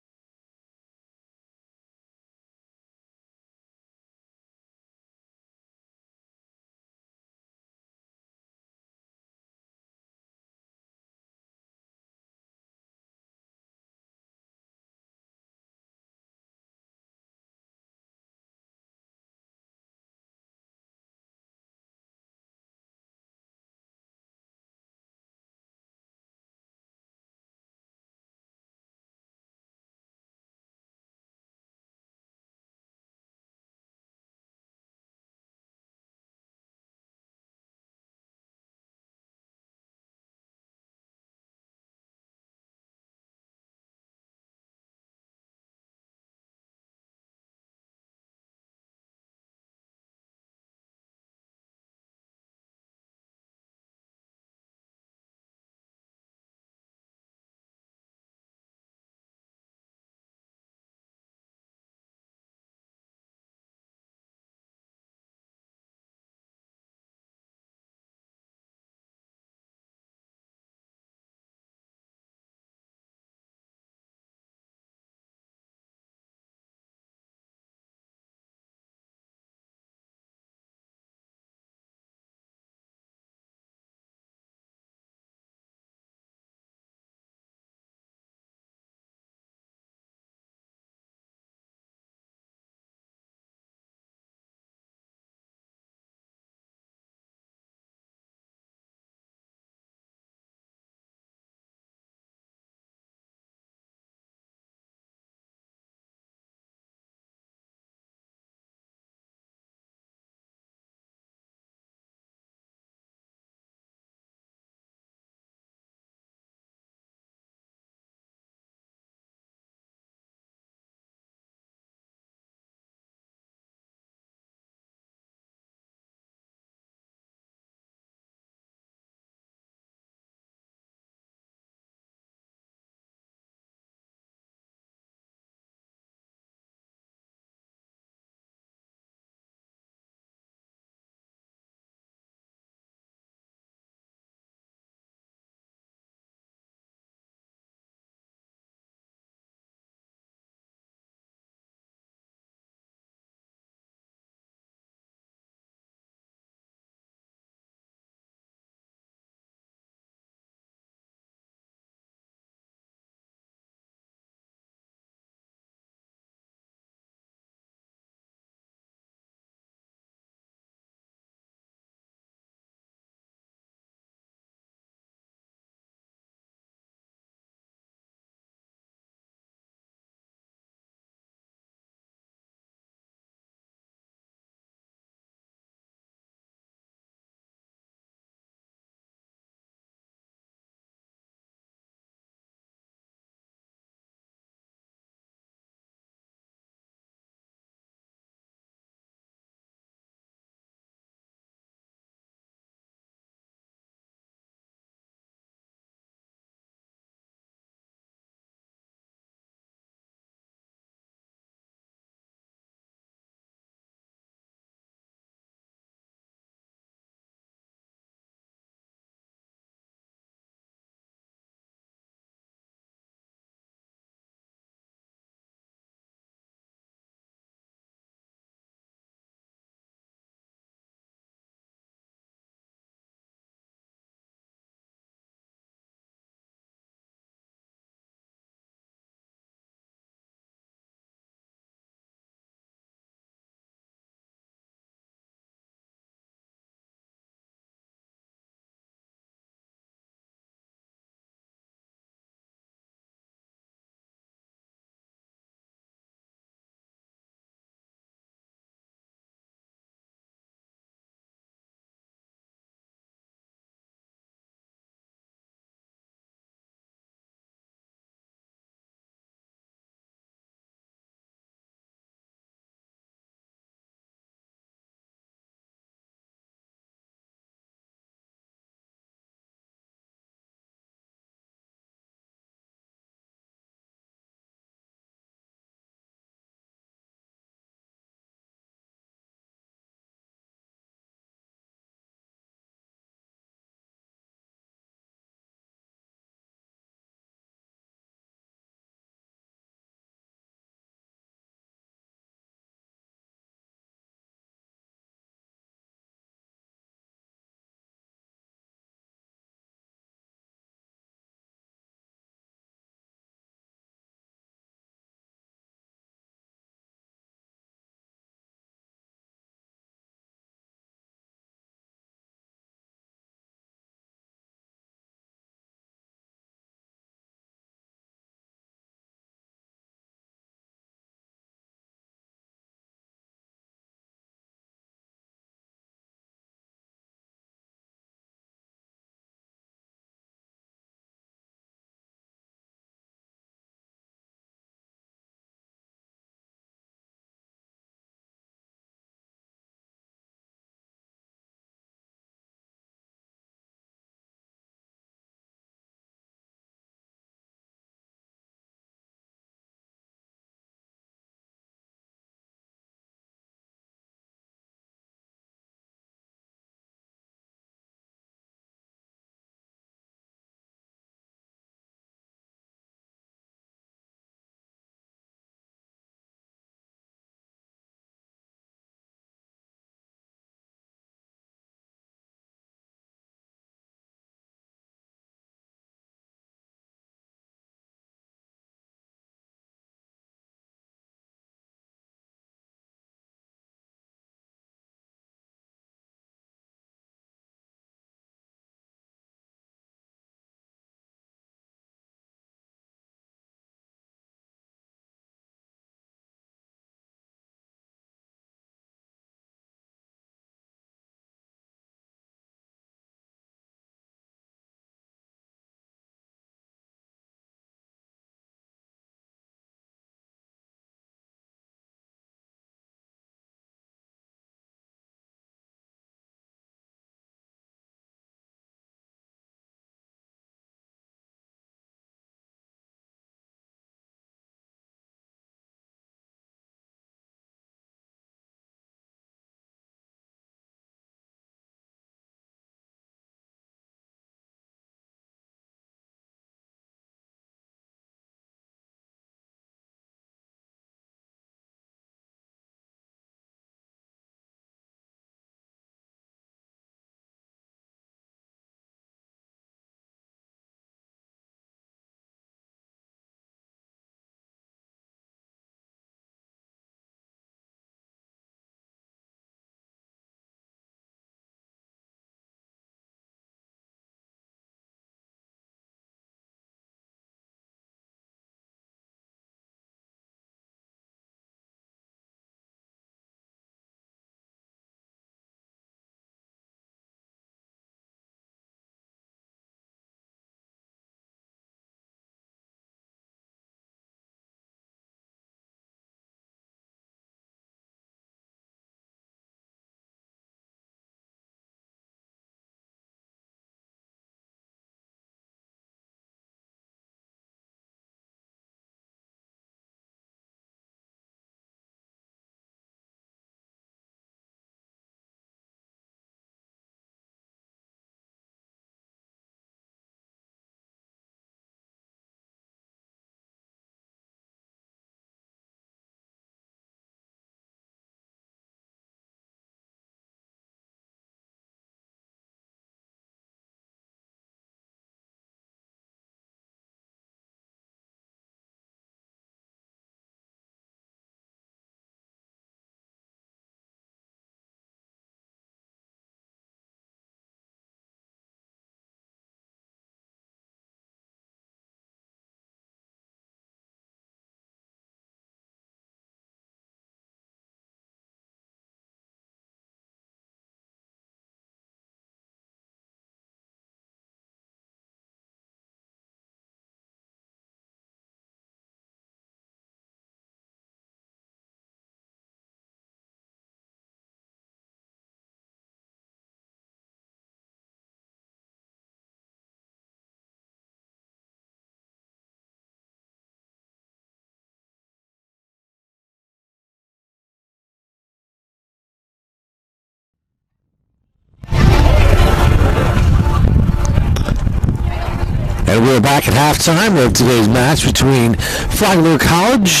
Speaker 1: And we're back at halftime of today's match between Flagler College,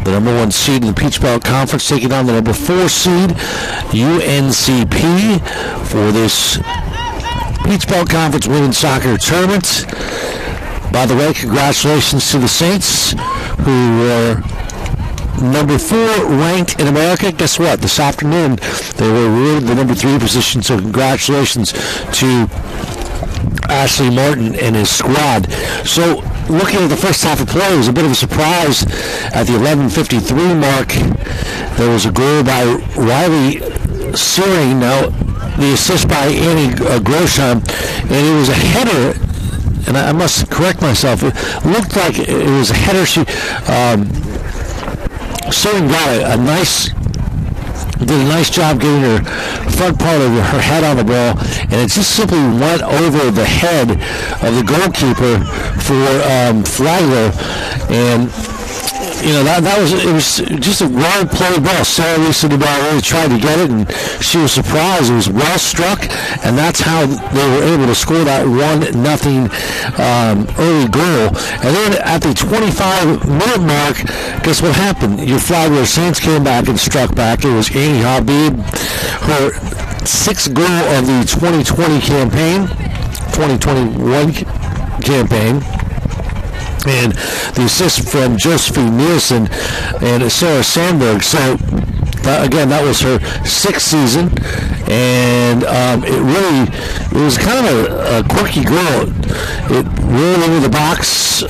Speaker 1: the number 1 seed in the Peach Belt Conference, taking on the number 4 seed, UNCP, for this Peach Belt Conference Women's Soccer Tournament. By the way, congratulations to the Saints, who were number 4 ranked in America. Guess what? This afternoon, they were awarded the number 3 position, so congratulations to Ashley Martin and his squad. So, looking at the first half of play, it was a bit of a surprise. At the 11:53 mark, there was a goal by Riley Searing. Now, the assist by Annie Grosham, and it was a header. And I must correct myself. It looked like it was a header. Searing did a nice job getting her front part of her head on the ball, and it just simply went over the head of the goalkeeper for Flagler. And it was just a well played ball. Sarah Lisa DeBall really tried to get it, and she was surprised. It was well struck, and that's how they were able to score that 1-0 early goal. And then at the 25-minute mark, guess what happened? Your Flagler Saints came back and struck back. It was Annie Habib, her 6th goal of the 2021 campaign. And the assist from Josephine Nielsen and Sarah Sandberg. So, again, that was her 6th season, and it was kind of a quirky goal. It rolled into the box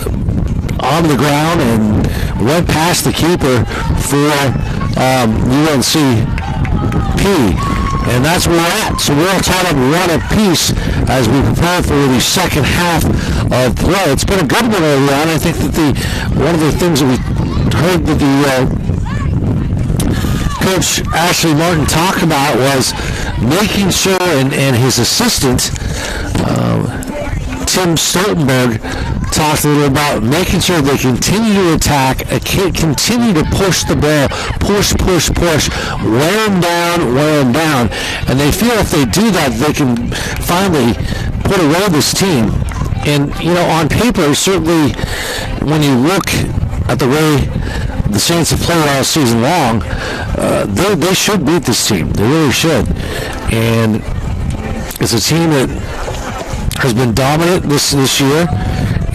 Speaker 1: on the ground and went past the keeper for UNCP. And that's where we're at. So we're all tied up 1 apiece as we prepare for the second half of play. It's been a good one early on. I think that one of the things that we heard that the Coach Ashley Martin talk about was making sure, and his assistant, Tim Stoltenberg, talked a little about making sure they continue to attack, continue to push the ball, push, wear them down, and they feel if they do that, they can finally put away this team. And, on paper, certainly, when you look at the way the Saints have played all season long, they should beat this team. They really should. And it's a team that has been dominant this year,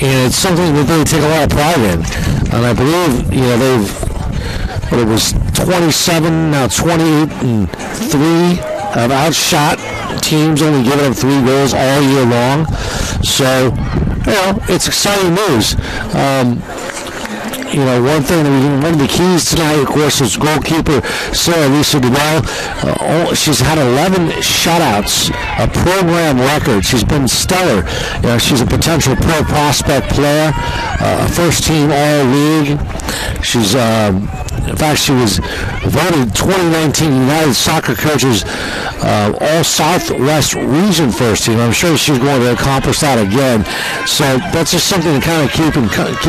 Speaker 1: and it's something that they take a lot of pride in. And I believe, it was 27, now 28-3 have outshot teams, only giving up 3 goals all year long. So, it's exciting news. One of the keys tonight, of course, is goalkeeper Sarah Lisa DeBell. She's had 11 shutouts, a program record. She's been stellar. She's a potential pro prospect player, a first-team All-League. She's, in fact, she was voted 2019 United Soccer Coaches All-Southwest Region first team. I'm sure she's going to accomplish that again. So that's just something to kind of keep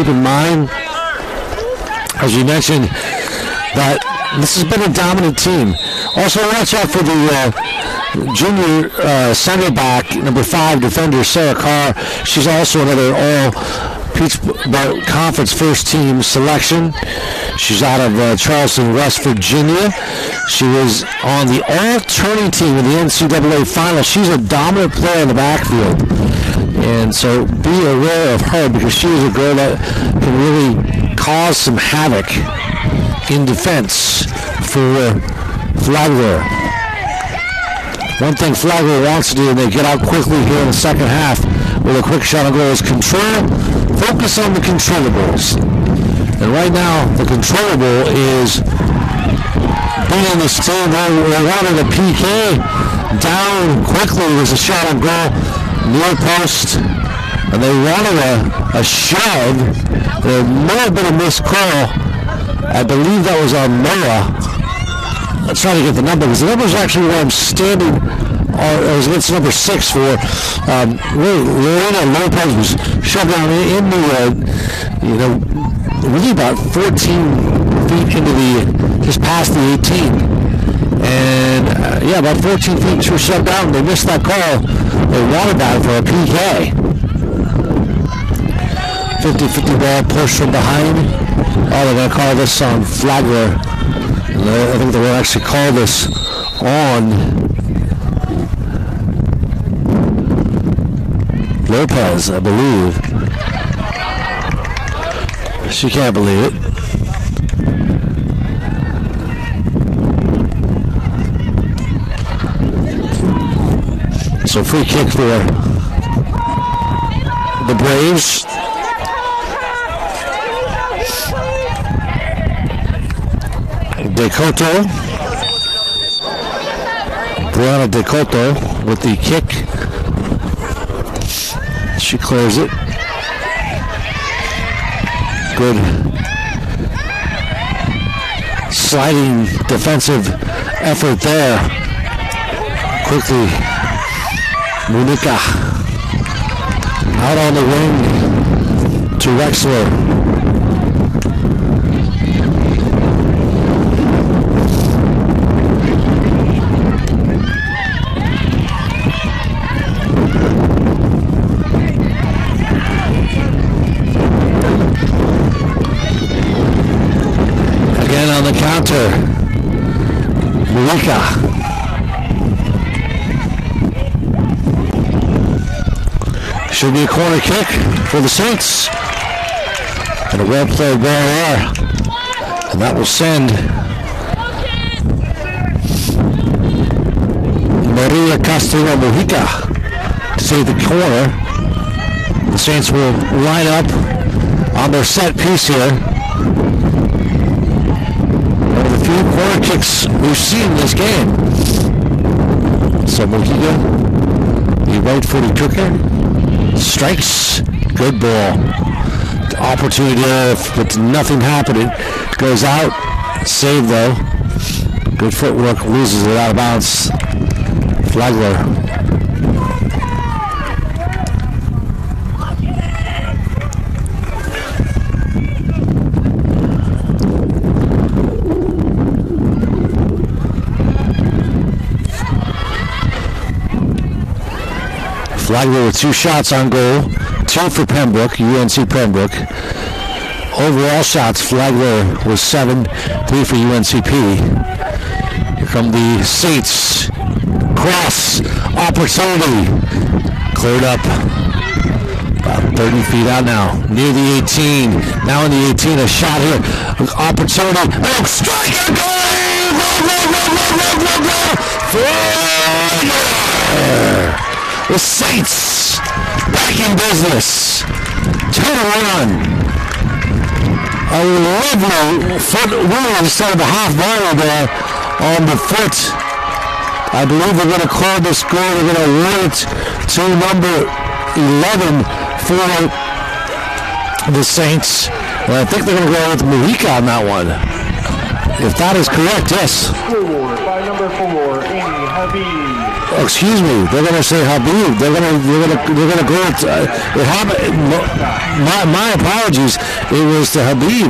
Speaker 1: in mind. As you mentioned, that this has been a dominant team. Also, watch out for the junior center back, number 5 defender, Sarah Carr. She's also another All-Peach Belt Conference first-team selection. She's out of Charleston, West Virginia. She was on the all-turning team in the NCAA final. She's a dominant player in the backfield. And so be aware of her, because she is a girl that can really cause some havoc in defense for Flagler. One thing Flagler wants to do, and they get out quickly here in the second half with a quick shot on goal, is control. Focus on the controllables. And right now, the controllable is being this team. They wanted a PK down quickly. There's a shot on goal near post. And they wanted a shove. There may have been a missed call. I believe that was on Noah. Let's try to get the number, because the number is actually where I'm standing. It's number 6 for Lorena Lopez was shoved down in the, really about 14 feet just past the 18. And, about 14 feet she was shoved down. They missed that call. They wanted that for a PK. 50-50 ball push from behind. Oh, they're going to call this on Flagler. I think they will actually call this on Lopez, I believe. She can't believe it. So free kick for the Braves. Decoto. Brianna Decoto with the kick. She clears it. Good sliding defensive effort there. Quickly, Monica out on the wing to Wexler. On the counter, Monica. Should be a corner kick for the Saints. And a well-played ball there. And that will send Maria Castillo Mojica to save the corner. The Saints will line up on their set piece here. Few corner kicks we've seen in this game. So Mojica, the right-footed kicker, strikes. Good ball. Opportunity there, but nothing happening. Goes out. Save though. Good footwork. Loses it out of bounds. Flagler. Flagler with 2 shots on goal, 2 for Pembroke, UNC Pembroke. Overall shots, Flagler was 7, 3 for UNCP. Here come the Saints. Cross, opportunity, cleared up. About 30 feet out now, near the 18. Now in the 18, a shot here. Opportunity, oh, strike and goal! The Saints back in business. 2-1. A lovely foot wheel instead of a half volley there on the foot. I believe they're going to call this goal. They're going to award it to number 11 for the Saints. And I think they're going to go with Mojica on that one. If that is correct, yes.
Speaker 2: Scoreboard by number 4, Amy Habib.
Speaker 1: Oh, excuse me. They're going to say Habib. They're going to go with. It happened. My apologies. It was to Habib,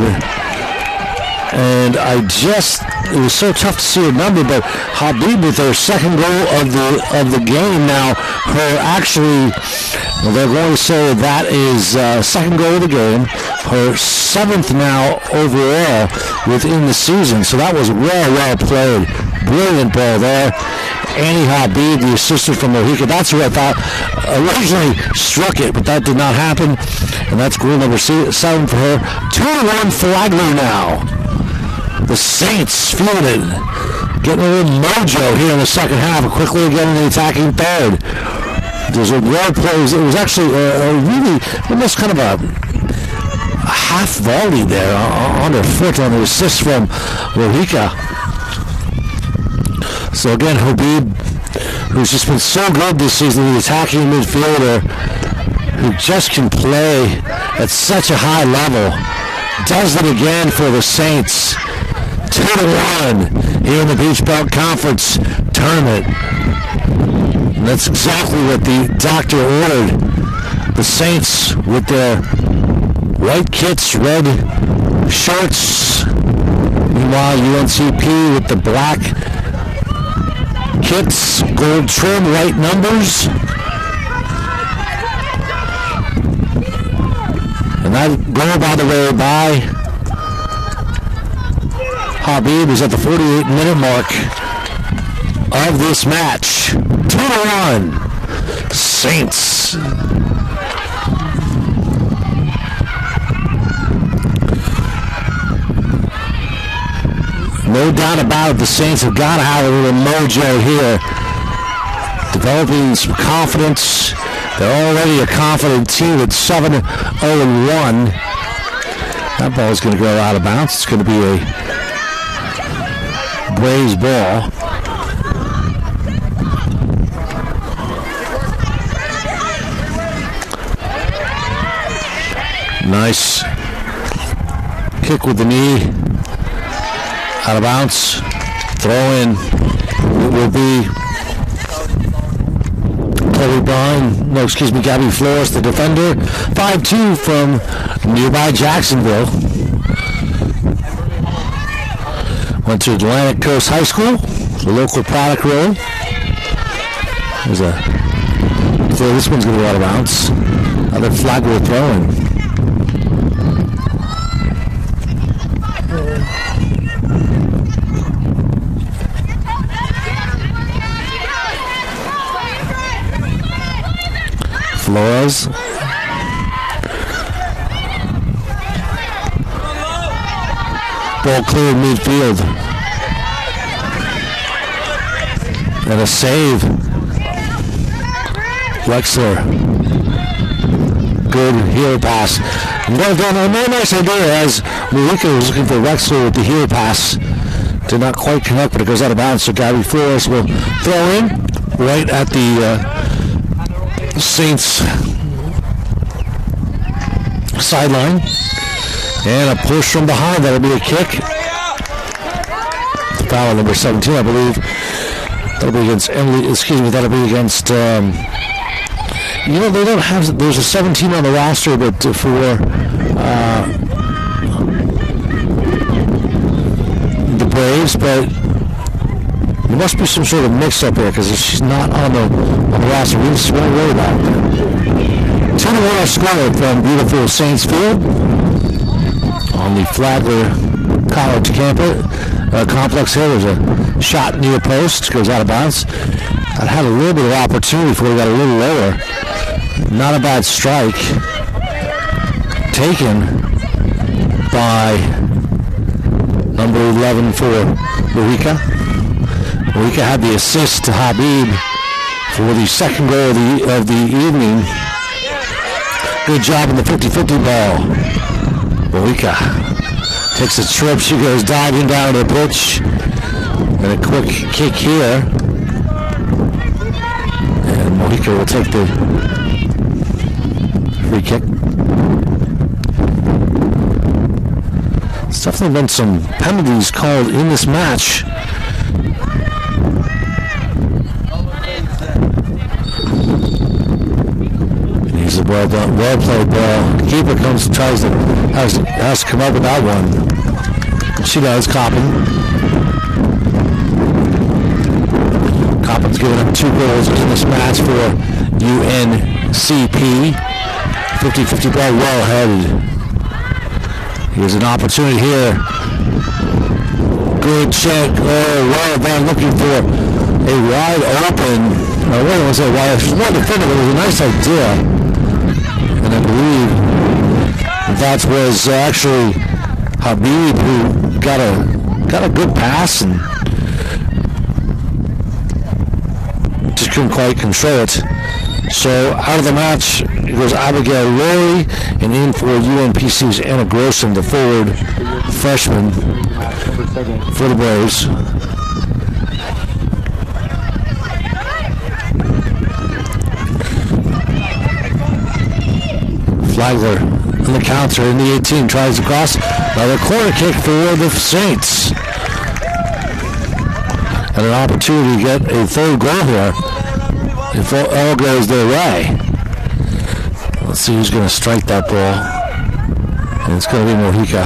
Speaker 1: and it was so tough to see a number. But Habib with their second goal of the game now. Her actually, they're going to say that is second goal of the game. Her 7th now overall within the season. So that was well played. Brilliant ball there. Annie Habib, the assistant from Mojica. That's who I thought originally struck it, but that did not happen. And that's goal number 7 for her. 2-1 Flagler now. The Saints feeling it. Getting a little mojo here in the second half. Quickly again in the attacking third. There's a well play. It was actually a really almost kind of a half volley there on her foot on the assist from Mojica. So again, Habib, who's just been so good this season, the attacking midfielder, who just can play at such a high level, does it again for the Saints. 2-1 here in the Beach Belt Conference Tournament. And that's exactly what the doctor ordered. The Saints with their white kits, red shorts. Meanwhile, UNCP with the black kits, gold trim, white numbers. And That goal, by the way, by Habib is at the 48-minute mark of this match. 2-1, Saints. No doubt about it, the Saints have got to have a little mojo here. Developing some confidence. They're already a confident team at 7-0-1. That ball's going to go out of bounds. It's going to be a Braves ball. Nice kick with the knee. Out of bounds. Throw in. It will be Gabby Flores, the defender. 5'2" from nearby Jacksonville. Went to Atlantic Coast High School, the local product really. So this one's going to go out of bounds. Another Flagler throwing. Flores. Ball cleared midfield. And a save. Wexler. Good heel pass. Well done. A very nice idea as Marika was looking for Wexler with the heel pass. Did not quite connect, but it goes out of bounds. So Gabby Flores will throw in right at the Saints sideline. And a push from behind. That'll be a kick. Foul number 17, I believe. That'll be against Emily. Excuse me. That'll be against. They don't have. There's a 17 on the roster, but for the Braves, but there must be some sort of mix-up here because she's not on the roster. We just won't worry about it. 2-1 score from beautiful Saints Field on the Flagler College complex here. There's a shot near post, goes out of bounds. I had a little bit of opportunity before we got a little lower. Not a bad strike. Taken by number 11 for Marika. Marika had the assist to Habib for the second goal of the evening. Good job in the 50-50 ball. Marika takes a trip. She goes diving down the pitch. And a quick kick here. And Marika will take the free kick. There's definitely been some penalties called in this match. He's a well done, well played ball. The keeper comes and has to come up with that one. She does, Coppin. Coppin's given up 2 goals in this match for UNCP. 50-50 ball, well headed. Here's an opportunity here. Good check. Oh, well done. Looking for a wide open. What was it? Wide defender, but it was a nice idea. And I believe that was actually Habib who got a good pass and just couldn't quite control it. So out of the match goes Abigail Rory, and in for UNPC's Anna Grossman, the forward freshman for the Braves. Flagler on the counter in the 18, tries to cross. Another corner kick for the Saints. And an opportunity to get a third goal here if all goes their way. Let's see who's going to strike that ball. And it's going to be Mojica.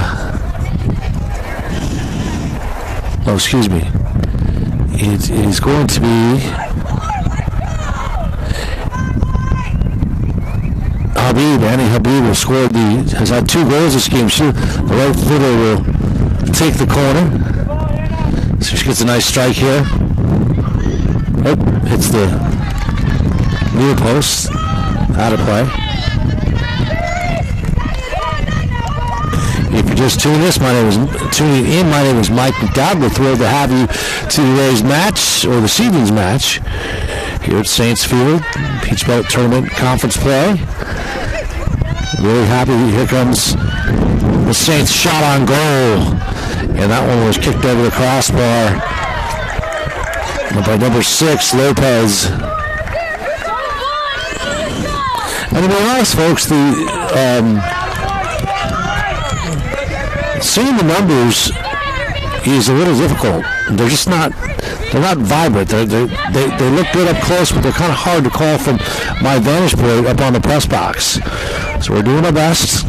Speaker 1: Oh, excuse me. It is going to be Habib. Annie Habib has had 2 goals this game. The right footer will take the corner. So she gets a nice strike here. Oh, hits the near post. Out of play. If you just tuning in, my name is Mike McDowd. We're thrilled to have you to today's match, or this evening's match, here at Saints Field, Peach Belt Tournament Conference play. Really happy. Here comes the Saints shot on goal, and that one was kicked over the crossbar by number 6, Lopez. And to be honest, folks, seeing the numbers is a little difficult. They're just not vibrant. They look good up close, but they're kind of hard to call from my vantage point up on the press box. So we're doing our best,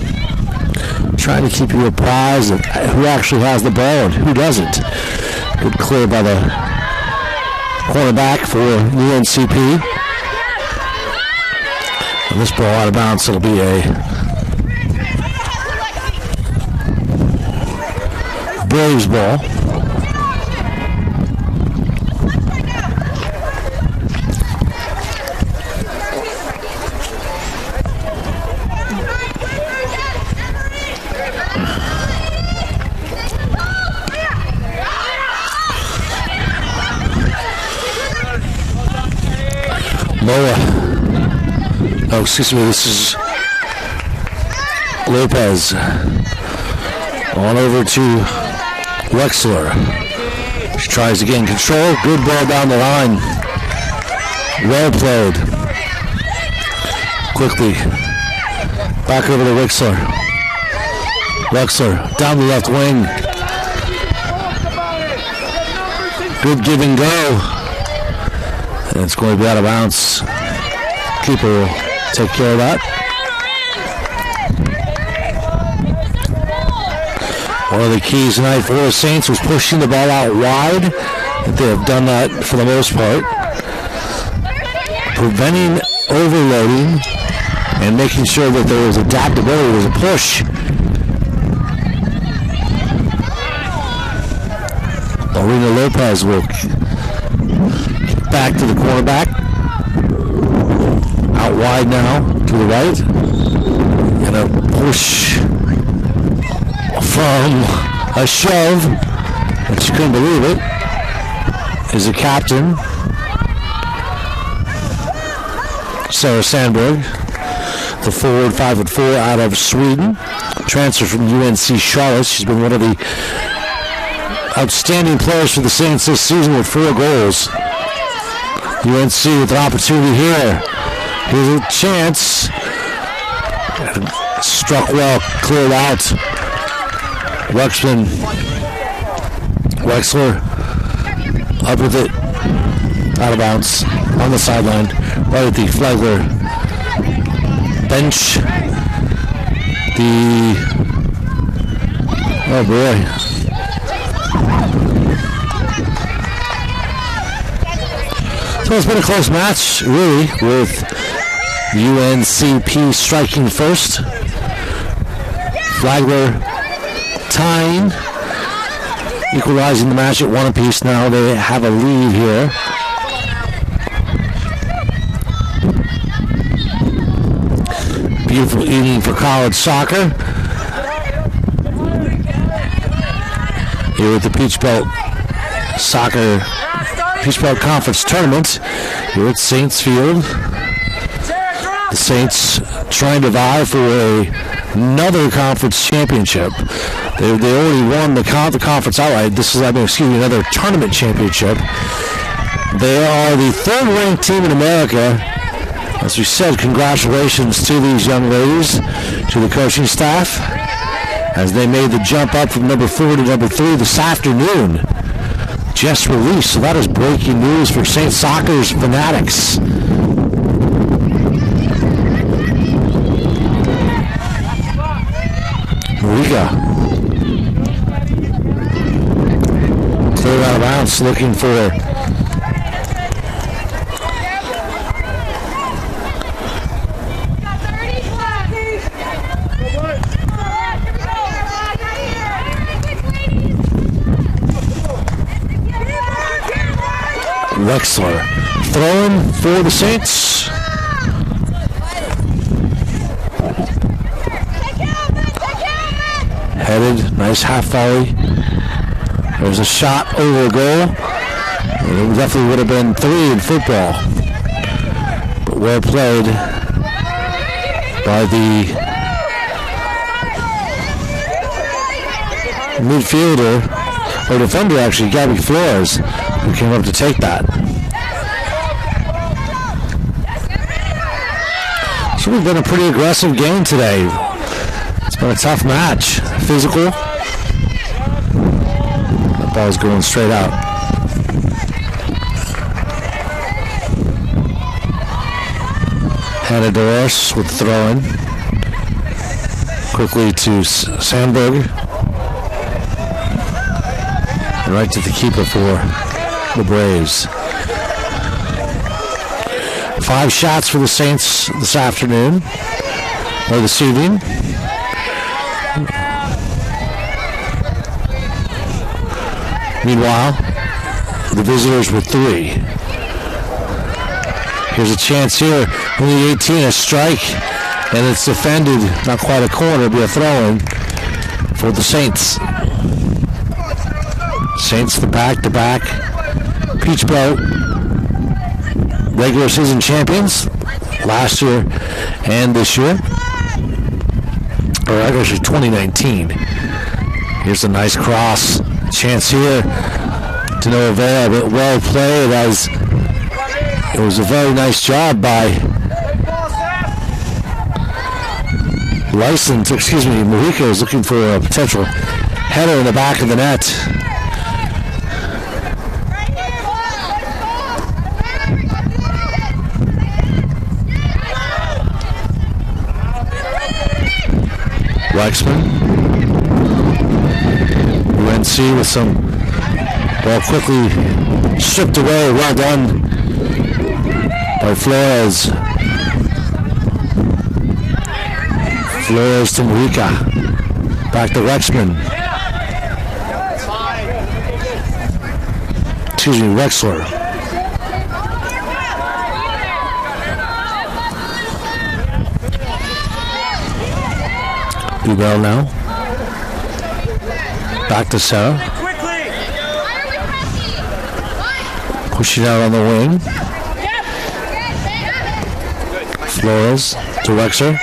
Speaker 1: trying to keep you apprised of who actually has the ball and who doesn't. Good clear by the cornerback for UNCP. And this ball out of bounds, it'll be a Braves ball. Excuse me, this is Lopez. On over to Wexler. She tries to gain control. Good ball down the line. Well played. Quickly. Back over to Wexler. Wexler down the left wing. Good give and go. And it's going to be out of bounds. Keeper will take care of that. One of the keys tonight for the Saints was pushing the ball out wide. They have done that for the most part. Preventing overloading and making sure that there was adaptability. There was a push. Marina Lopez will back to the cornerback. Out wide now to the right. And a push from a shove, and she couldn't believe it, is the captain, Sarah Sandberg, the forward, 5'4", out of Sweden, transfer from UNC Charlotte. She's been one of the outstanding players for the Saints this season with 4 goals. UNC with an opportunity here. Here's a chance. Struck well, cleared out. Wexler up with it, out of bounds, on the sideline, right at the Flagler bench. Oh boy. So it's been a close match, really, with UNCP striking first. Flagler tying, equalizing the match at 1 apiece. Now they have a lead here. Beautiful evening for college soccer. Here at the Peach Belt Conference Tournament here at Saints Field. The Saints trying to vie for another conference championship. They already won the conference outright. This is, another tournament championship. They are the 3rd-ranked team in America. As we said, congratulations to these young ladies, to the coaching staff, as they made the jump up from number 4 to number 3 this afternoon. Just released, so that is breaking news for Saints Soccer's fanatics. Riga. Clear out of bounds, looking for Wexler throwing for the Saints. Headed, nice half volley. There's a shot over a goal. It definitely would have been 3 in football. But well played by the midfielder, or defender actually, Gabby Flores, who came up to take that. So we've been a pretty aggressive game today. It's been a tough match. Physical. That ball's going straight out. Hannah Doris with the throw-in. Quickly to Sandberg. And right to the keeper for the Braves. 5 shots for the Saints this afternoon, or this evening. Meanwhile, the visitors with 3. Here's a chance here. Only 18, a strike, and it's defended. Not quite a corner, but a throw-in for the Saints. Saints the back-to-back Peach Belt regular season champions last year and this year. Or actually 2019. Here's a nice cross. Chance here to no avail, but well played, as it was a very nice job by Mujica is looking for a potential header in the back of the net. Lexman. UNC with some ball quickly stripped away. Well done by Flores. Flores to Mujica. Back to Lexman. Wexler. Dubell now. Back to Sarah. Pushing out on the wing. Flores to Wexler.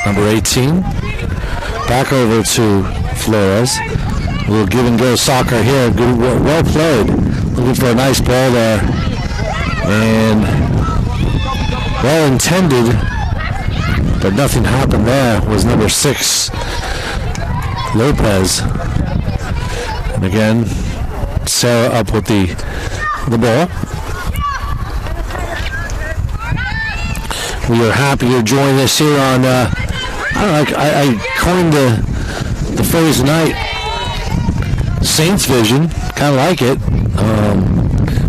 Speaker 1: Number 18. Back over to Flores. A little give and go soccer here. Good, well played. Looking for a nice ball there. And well intended, but nothing happened there. Was number 6, Lopez. And again, Sarah up with the ball. We are happy you're joining us here on, I coined the phrase tonight, Saints Vision. Kind of like it.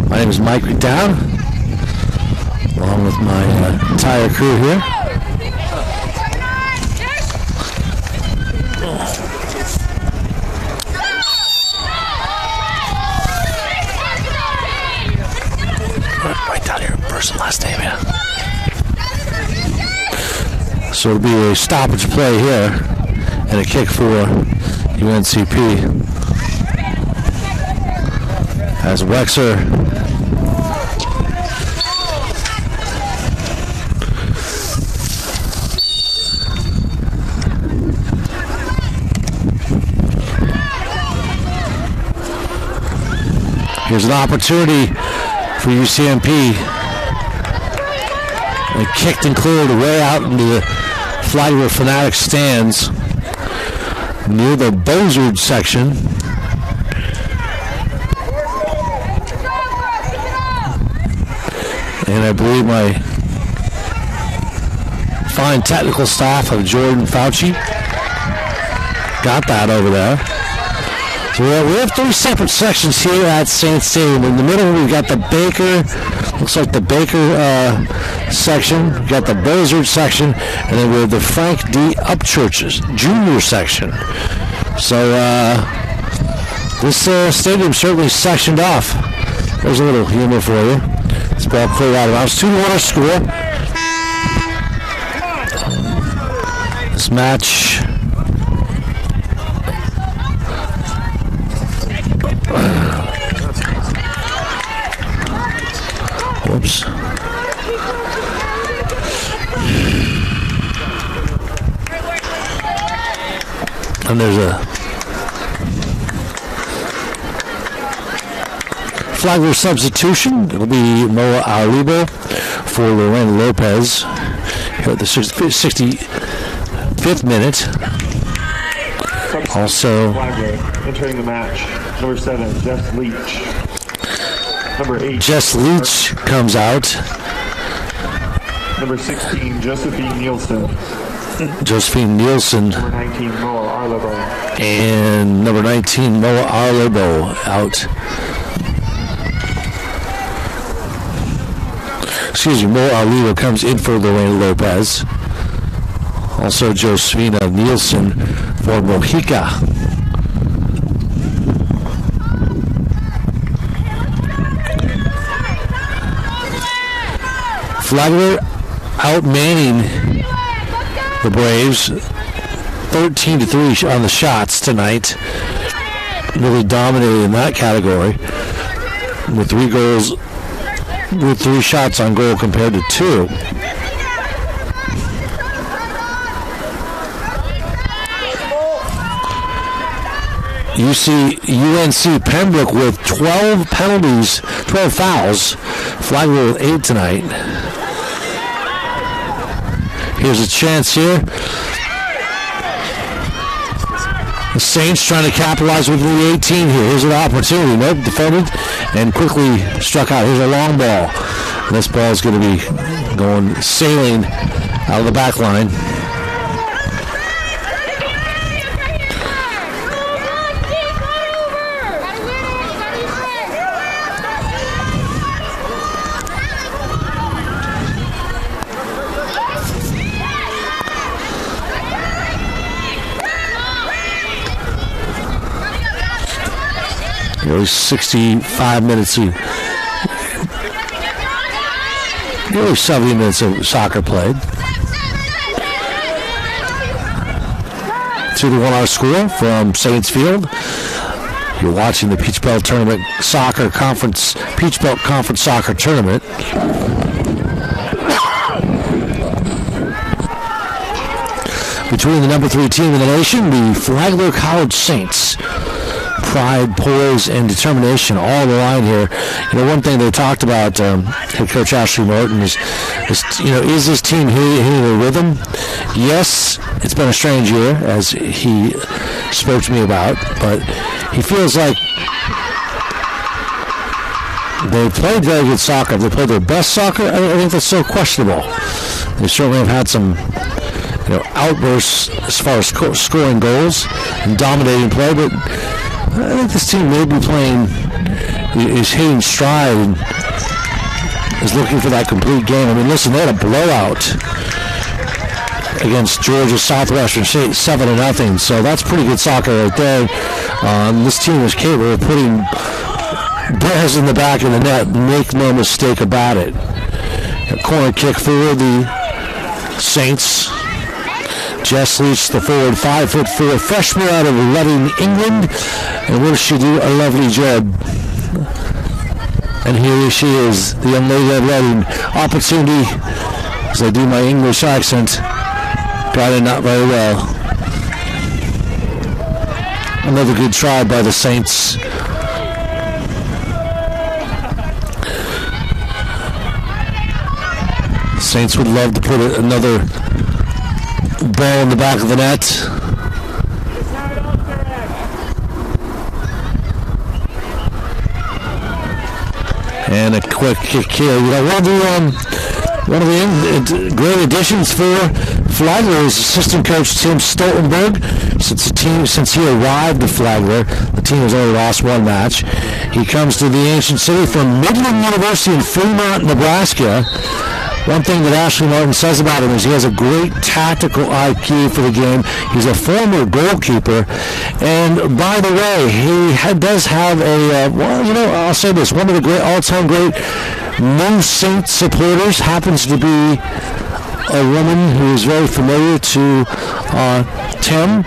Speaker 1: My name is Mike McDowd, along with my entire crew here. Right down here, first and last name, yeah. So it'll be a stoppage play here and a kick for UNCP. As Wexler here's an opportunity for UCMP. They kicked and cleared way out into the Flagler Fanatic stands near the Bozard section. And I believe my fine technical staff of Jordan Fauci got that over there. So we have 3 separate sections here at St. Stadium. In the middle, we've got the Baker, looks like the Baker section. We've got the Bozard section, and then we have the Frank D. Upchurch's junior section. So This stadium certainly sectioned off. There's a little humor for you. This ball played out of bounds. 2-1 our score. This match whoops. And there's a Flagler substitution. It'll be Moa Alibo for Lorena Lopez here at the 65th minute. Also,
Speaker 2: Flagler entering the match. Number 7, Jess Leach. Number 8,
Speaker 1: Jess Leach comes out.
Speaker 2: Number 16, Josephine Nielsen.
Speaker 1: Josephine Nielsen.
Speaker 2: Number 19, Moa Arlebo.
Speaker 1: And number 19, Moa Arlebo out. Excuse me, Moa Arlebo comes in for Lorena Lopez. Also Josephina Nielsen for Mojica. Flagler outmanning the Braves 13-3 on the shots tonight. Really dominated in that category with 3 goals, with 3 shots on goal compared to 2. UNC Pembroke with 12 penalties, 12 fouls. Flagler with 8 tonight. Here's a chance here. The Saints trying to capitalize with the 18 here. Here's an opportunity. Nope, defended and quickly struck out. Here's a long ball. And this ball is going to be going sailing out of the back line. Nearly 65 minutes of, nearly 70 minutes of soccer played. 2-1 our score from Saints Field. You're watching the Peach Belt Tournament Soccer Conference, Peach Belt Conference Soccer Tournament. Between the number 3 team in the nation, the Flagler College Saints. Pride, poise, and determination all on the line here. You know, one thing they talked about, head coach Ashley Norton, is this team hitting a rhythm? Yes, it's been a strange year, as he spoke to me about, but he feels like they played very good soccer. They played their best soccer. I think that's so questionable. They certainly have had some outbursts as far as scoring goals and dominating play, but I think this team may be playing, is hitting stride and is looking for that complete game. I mean, listen, they had a blowout against Georgia Southwestern State, 7-0. So that's pretty good soccer right there. This team is capable of putting balls in the back of the net. Make no mistake about it. A corner kick for the Saints. Jess Leach, the forward, 5'4", freshman out of Reading, England. And will she do a lovely job? And here she is, the young lady of Reading. Opportunity, as I do my English accent, got it not very well. Another good try by the Saints. Saints would love to put another ball in the back of the net. And a quick kick here. One of the great additions for Flagler is assistant coach Tim Stoltenberg. Since he arrived at Flagler, the team has only lost 1 match. He comes to the ancient city from Midland University in Fremont, Nebraska. One thing that Ashley Martin says about him is he has a great tactical IQ for the game. He's a former goalkeeper. And by the way, he does have I'll say this, one of the all-time great New Saint supporters happens to be a woman who is very familiar to Tim.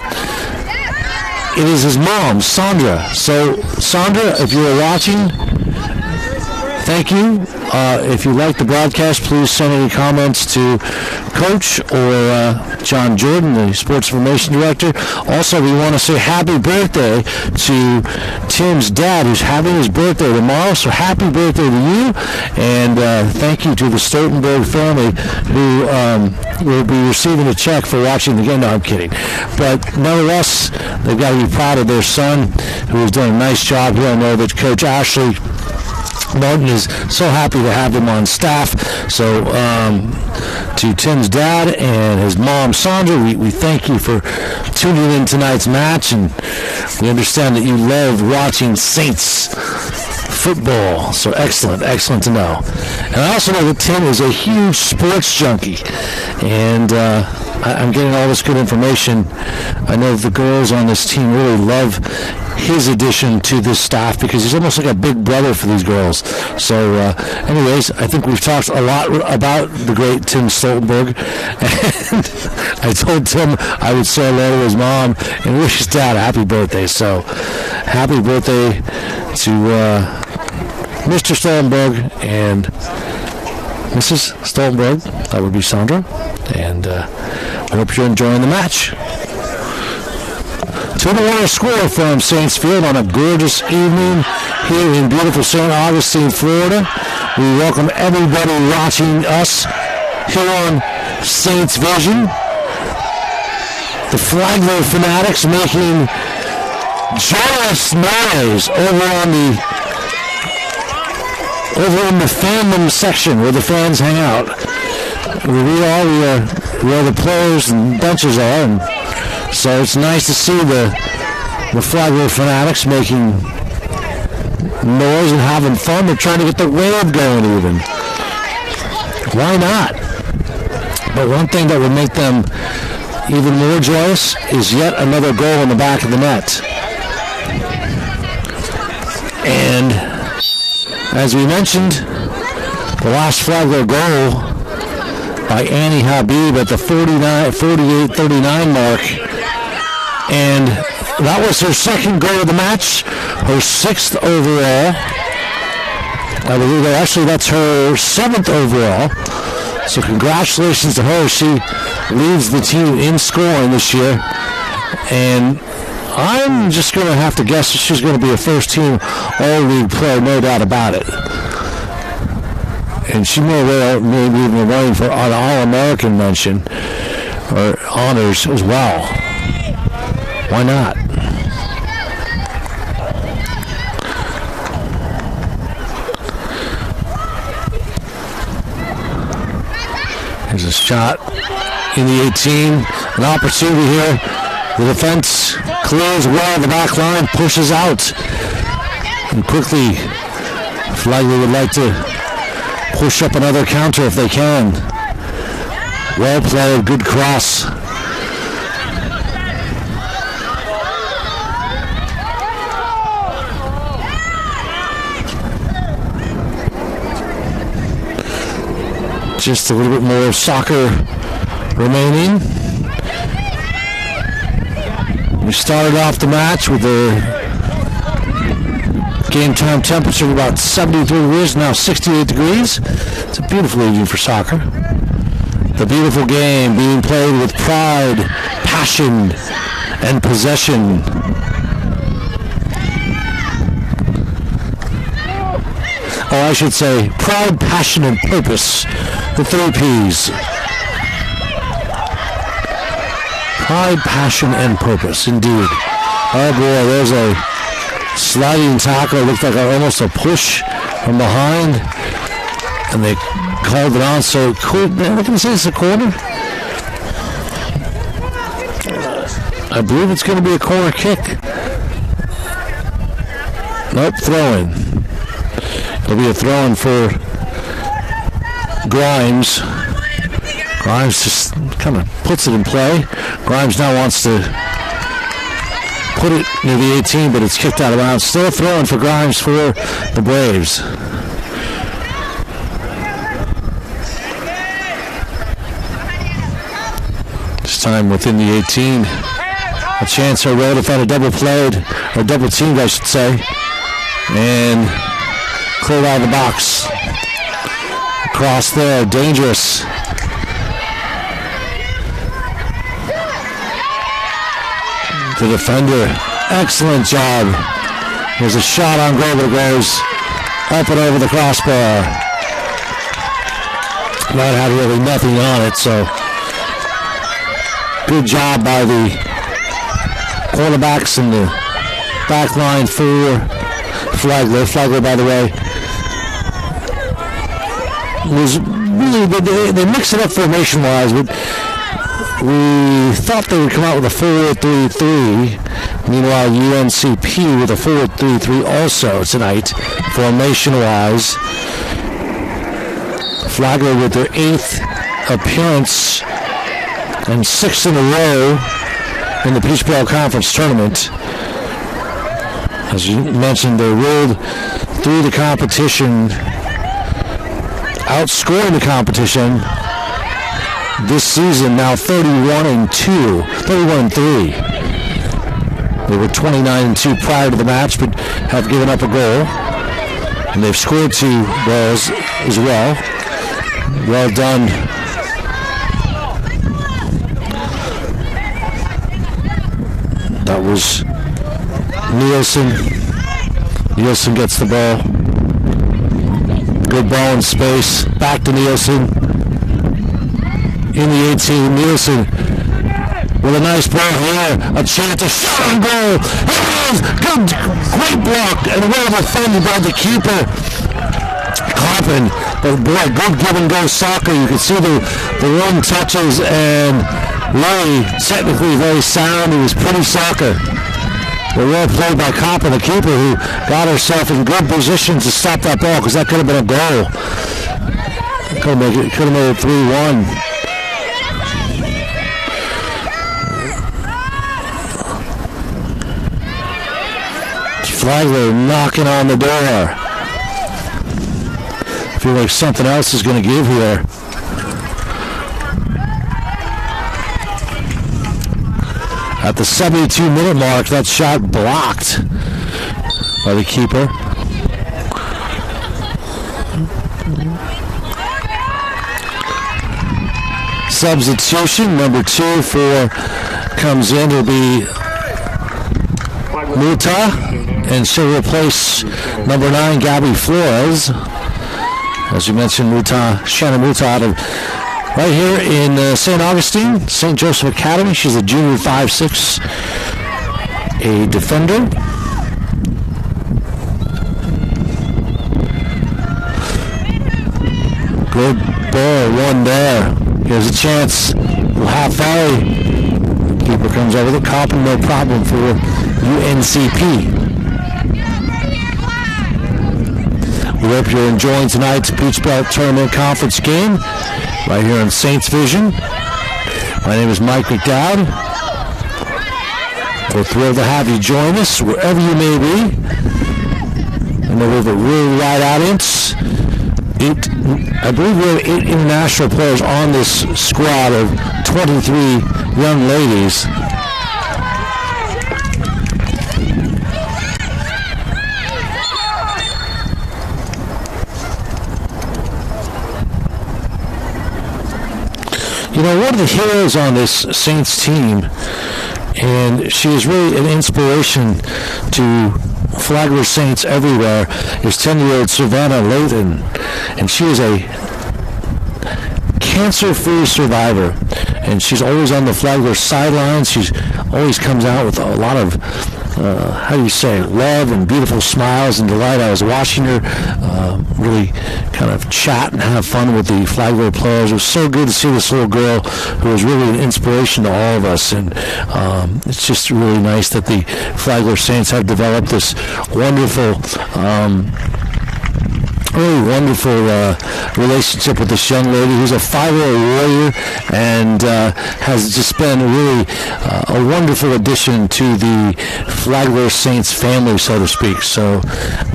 Speaker 1: It is his mom, Sandra. So, Sandra, if you're watching, thank you. If you like the broadcast, please send any comments to Coach or John Jordan, the Sports Information Director. Also, we want to say happy birthday to Tim's dad, who's having his birthday tomorrow. So happy birthday to you, and thank you to the Stoltenberg family who will be receiving a check for watching the game. No, I'm kidding. But nonetheless, they've got to be proud of their son, who has done a nice job here. I know that Coach Ashley Martin is so happy to have him on staff. So to Tim's dad and his mom, Sandra, we thank you for tuning in tonight's match, and we understand that you love watching Saints football. So excellent to know. And I also know that Tim is a huge sports junkie, and I'm getting all this good information. I know the girls on this team really love his addition to this staff because he's almost like a big brother for these girls. So anyways, I think we've talked a lot about the great Tim Stoltenberg, and I told Tim I would say hello to his mom and wish his dad a happy birthday. So happy birthday to Mr. Stoltenberg and Mrs. Stoltenberg. That would be Sandra, and I hope you're enjoying the match. 2-1 score from Saints Field on a gorgeous evening here in beautiful St. Augustine, Florida. We welcome everybody watching us here on Saints Vision. The Flagler Fanatics making joyous noise over in the fandom section where the fans hang out. We are the players and benches are, and so it's nice to see the Flagler Fanatics making noise and having fun. They're trying to get the wave going even. Why not? But one thing that would make them even more joyous is yet another goal in the back of the net. And as we mentioned, the last Flagler goal by Annie Habib at the 48-39 mark. And that was her second goal of the match, her 6th overall. I believe that's her 7th overall. So congratulations to her. She leads the team in scoring this year. And I'm just going to have to guess that she's going to be a first-team All-League player, no doubt about it. And she maybe even running for an All-American mention or honors as well. Why not? Here's a shot in the 18. An opportunity here. The defense clears well. The back line pushes out. And quickly, Flagler would like to push up another counter if they can. Well played, good cross. Just a little bit more soccer remaining. We started off the match with a game time temperature of about 73 degrees, now 68 degrees. It's a beautiful evening for soccer. The beautiful game being played with pride, passion, and possession. Oh, I should say pride, passion, and purpose. The 3 P's. Pride, passion, and purpose, indeed. Oh boy, there's a sliding tackle. It looked like almost a push from behind. And they called it on, so cool. Man, look at this, it's a corner. I believe it's going to be a corner kick. Nope, throw-in. It'll be a throw-in for Grimes. Grimes just kind of puts it in play. Grimes now wants to put it near the 18, but it's kicked out of bounds. Still throwing for Grimes for the Braves. This time within the 18. A chance for Road if had a double played, or double teamed, I should say. And cleared out of the box. Across there, dangerous. The defender, excellent job. There's a shot on goal that goes up and over the crossbar. That had really nothing on it, so good job by the quarterbacks and the back line for Flagler. Flagler, by the way, was really, they mixed it up formation-wise, but we thought they would come out with a 4-3-3. Meanwhile, UNCP with a 4-3-3 also tonight, formation-wise. Flagler with their 8th appearance and 6th in a row in the Peach Belt Conference Tournament. As you mentioned, they rolled through the competition, outscoring the competition this season, now 31-2, 31-3. They were 29-2 prior to the match, but have given up a goal. And they've scored 2 goals as well. Well done. That was Nielsen. Nielsen gets the ball. Good ball in space. Back to Nielsen. In the 18, Nielsen with a nice ball here. A chance to shot on goal. Good, great block. And well defended by the keeper. Coppin. But boy, good give and go soccer. You can see the one touches, and Larry, technically very sound. It was pretty soccer. But well played by Coppin, the keeper, who got herself in good position to stop that ball, because that could have been a goal. Could have made it 3-1. Flagler knocking on the door. I feel like something else is going to give here. At the 72-minute mark, that shot blocked by the keeper. Substitution, number 2 comes in. It'll be Muta, and she'll replace number 9, Gabby Flores. As you mentioned, Shannon Muta out of right here in St. Augustine, St. Joseph Academy. She's a junior 5'6", a defender. Good ball, one there. Here's a chance. Half volley. Keeper comes over the top, and no problem for UNCP. We hope you're enjoying tonight's Peach Belt Tournament Conference game right here on Saints Vision. My name is Mike McDowd. We're thrilled to have you join us wherever you may be. And we have a really wide audience. I believe we have 8 international players on this squad of 23 young ladies. You know, one of the heroes on this Saints team, and she is really an inspiration to Flagler Saints everywhere, is 10-year-old Savannah Layton. And she is a cancer-free survivor. And she's always on the Flagler sidelines. She always comes out with a lot of, love and beautiful smiles and delight. I was watching her really kind of chat and have fun with the Flagler players. It was so good to see this little girl who was really an inspiration to all of us. And it's just really nice that the Flagler Saints have developed this wonderful really wonderful relationship with this young lady who's a 5-year warrior and has just been really a wonderful addition to the Flagler Saints family, so to speak. So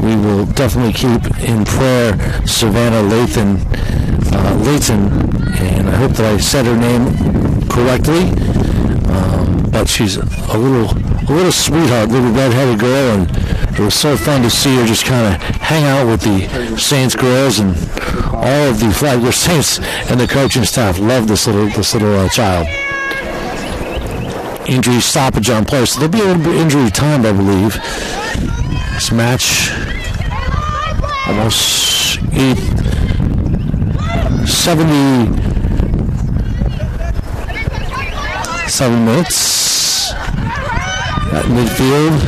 Speaker 1: we will definitely keep in prayer Savannah Layton, and I hope that I said her name correctly. But she's a little sweetheart, little red-headed girl, and it was so fun to see her just kind of hang out with the Saints girls, and all of the Flagler Saints and the coaching staff love this little child. Injury stoppage on play, so there'll be a little bit of injury time, I believe. This match almost 77 minutes at midfield.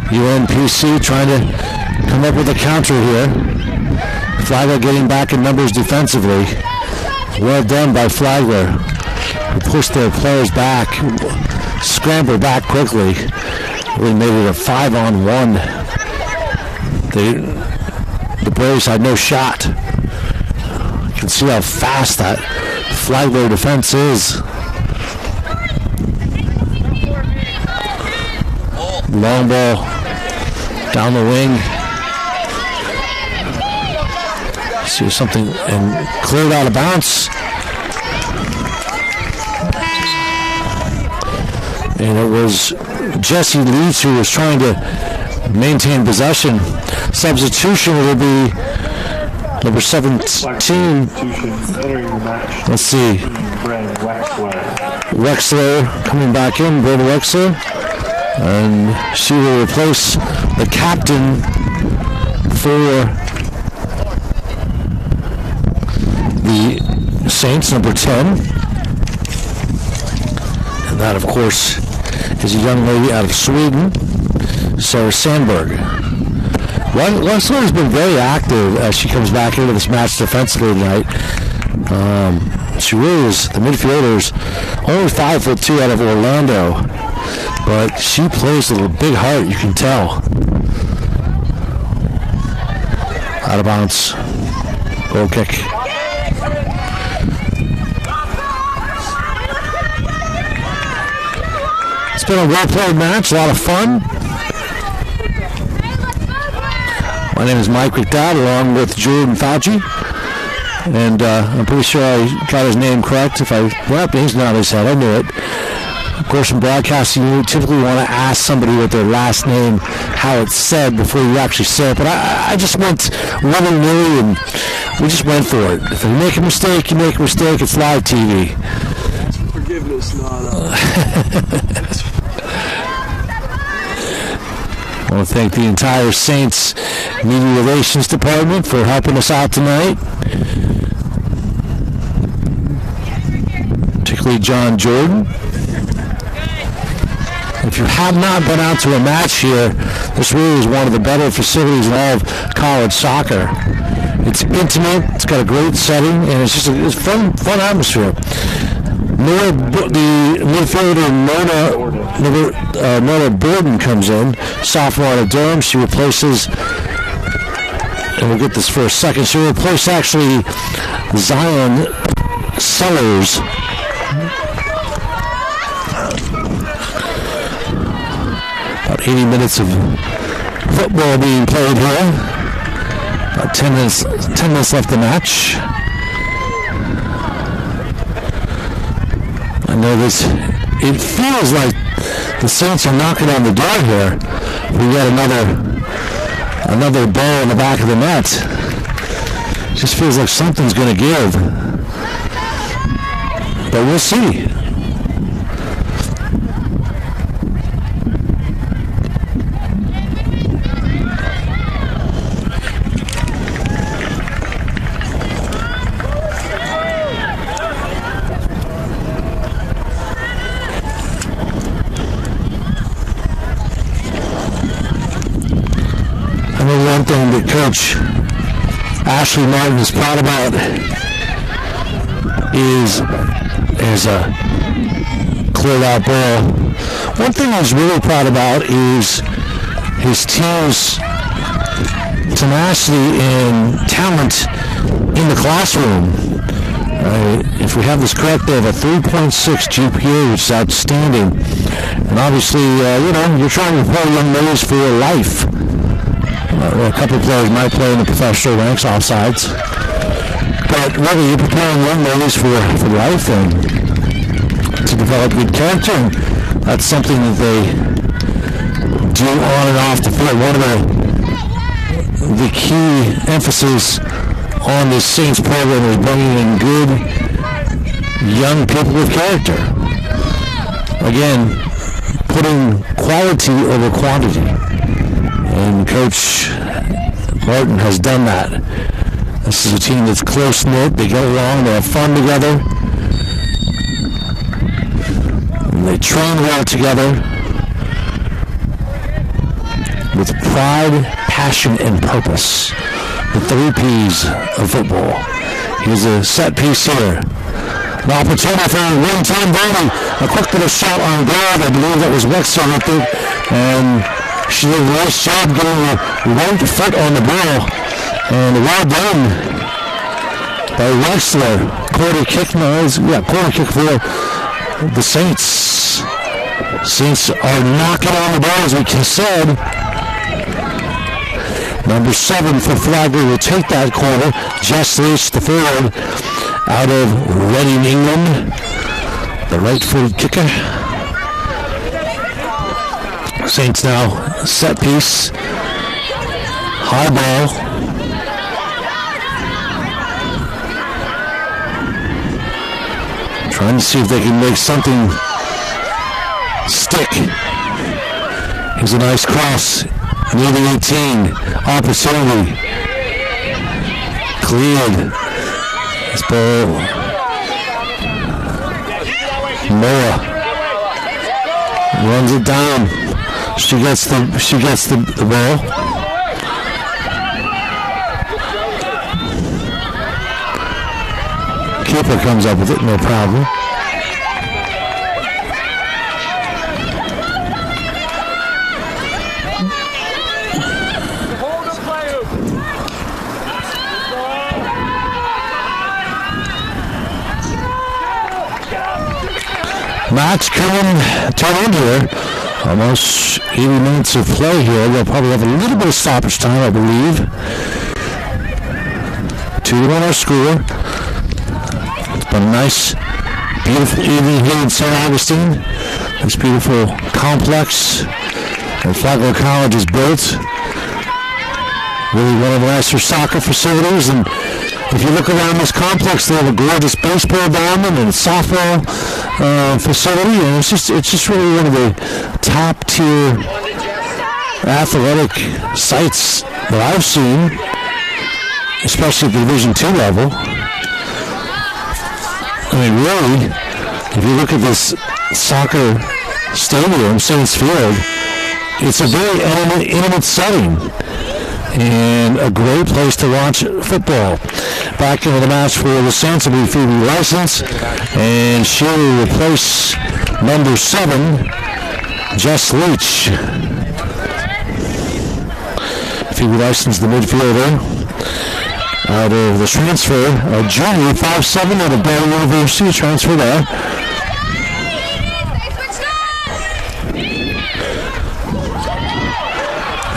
Speaker 1: UNPC trying to come up with a counter here. Flagler getting back in numbers defensively. Well done by Flagler, who pushed their players back, scrambled back quickly. Really made it a 5-on-1. The Braves had no shot. You can see how fast that Flagler defense is. Long ball down the wing. See something and cleared out of bounds. And it was Jesse Leach who was trying to maintain possession. Substitution will be number 17. Let's see. Wexler coming back in, Brenda Wexler. And she will replace the captain for the Saints, number 10. And that, of course, is a young lady out of Sweden, Sarah Sandberg. Wexler has been very active as she comes back into this match defensively tonight. She really is, the midfielders, only 5'2" out of Orlando. But she plays with a big heart, you can tell. Out of bounds. Goal kick. It's been a well-played match, a lot of fun. My name is Mike McDowd, along with Jordan Fauci. And I'm pretty sure I got his name correct. He's not his head, I knew it. Of course, in broadcasting, you typically want to ask somebody with their last name how it's said before you actually say it. But I just went willy-nilly, and we just went for it. If you make a mistake, you make a mistake. It's live TV.
Speaker 3: Forgiveness, not
Speaker 1: I want to thank the entire Saints Media Relations Department for helping us out tonight. Particularly John Jordan. If you have not been out to a match here, this really is one of the better facilities in all of college soccer. It's intimate, it's got a great setting, and it's just a fun atmosphere. The midfielder Nora Borden comes in, sophomore out of Durham. She replaces, and we'll get this for a second, she replaced actually Zion Sellers. About 80 minutes of football being played here. About 10 minutes left in the match. I know it feels like the Saints are knocking on the door here. We got another ball in the back of the net. It just feels like something's going to give. But we'll see. One thing that Coach Ashley Martin is proud about is a cleared out ball. One thing I was really proud about is his team's tenacity and talent in the classroom. If we have this correct, they have a 3.6 GPA, which is outstanding. And obviously, you're trying to prepare young ladies for life. A couple of players might play in the professional ranks, offsides. But really, you're preparing young ladies for life and to develop good character. And that's something that they do on and off the field. One of the key emphasis on this Saints program is bringing in good young people with character. Again, putting quality over quantity. And Coach Martin has done that. This is a team that's close-knit. They get along. They have fun together. And they train well together with pride, passion, and purpose. The 3 P's of football. Here's a set piece here. An opportunity for a one-time volley. A quick little shot on goal. I believe that was Wexler up there. And she did a nice job getting the right foot on the ball. And well done by Wexler. Quarter kick for the Saints. Saints are knocking on the ball, as we said. Number 7 for Flagler will take that corner. Jess Leach, the forward, out of Reading, England. The right-footed kicker. Saints now set piece. High ball. Trying to see if they can make something stick. Here's a nice cross. Near the 18. Opportunity. Cleared. This ball. Noah runs it down. She gets the ball. Keeper comes up with it, no problem. Match coming to an end here. Almost 80 minutes of play here. They'll probably have a little bit of stoppage time, I believe. 2-1 our score. It's been a nice, beautiful evening here in St. Augustine. This beautiful complex that Flagler College is built. Really one of the nicer soccer facilities. And if you look around this complex, they have a gorgeous baseball diamond and softball facility, and it's just really one of the top tier athletic sites that I've seen, especially at the Division II level. I mean, really, if you look at this soccer stadium, Saints Field, it's a very intimate setting and a great place to watch football. Back into the match for the Saints will be Phoebe License, and she will replace number 7, Jess Leach. Phoebe License, the midfielder, out of the transfer, a junior, 5'7", out of Baylor University, transfer there.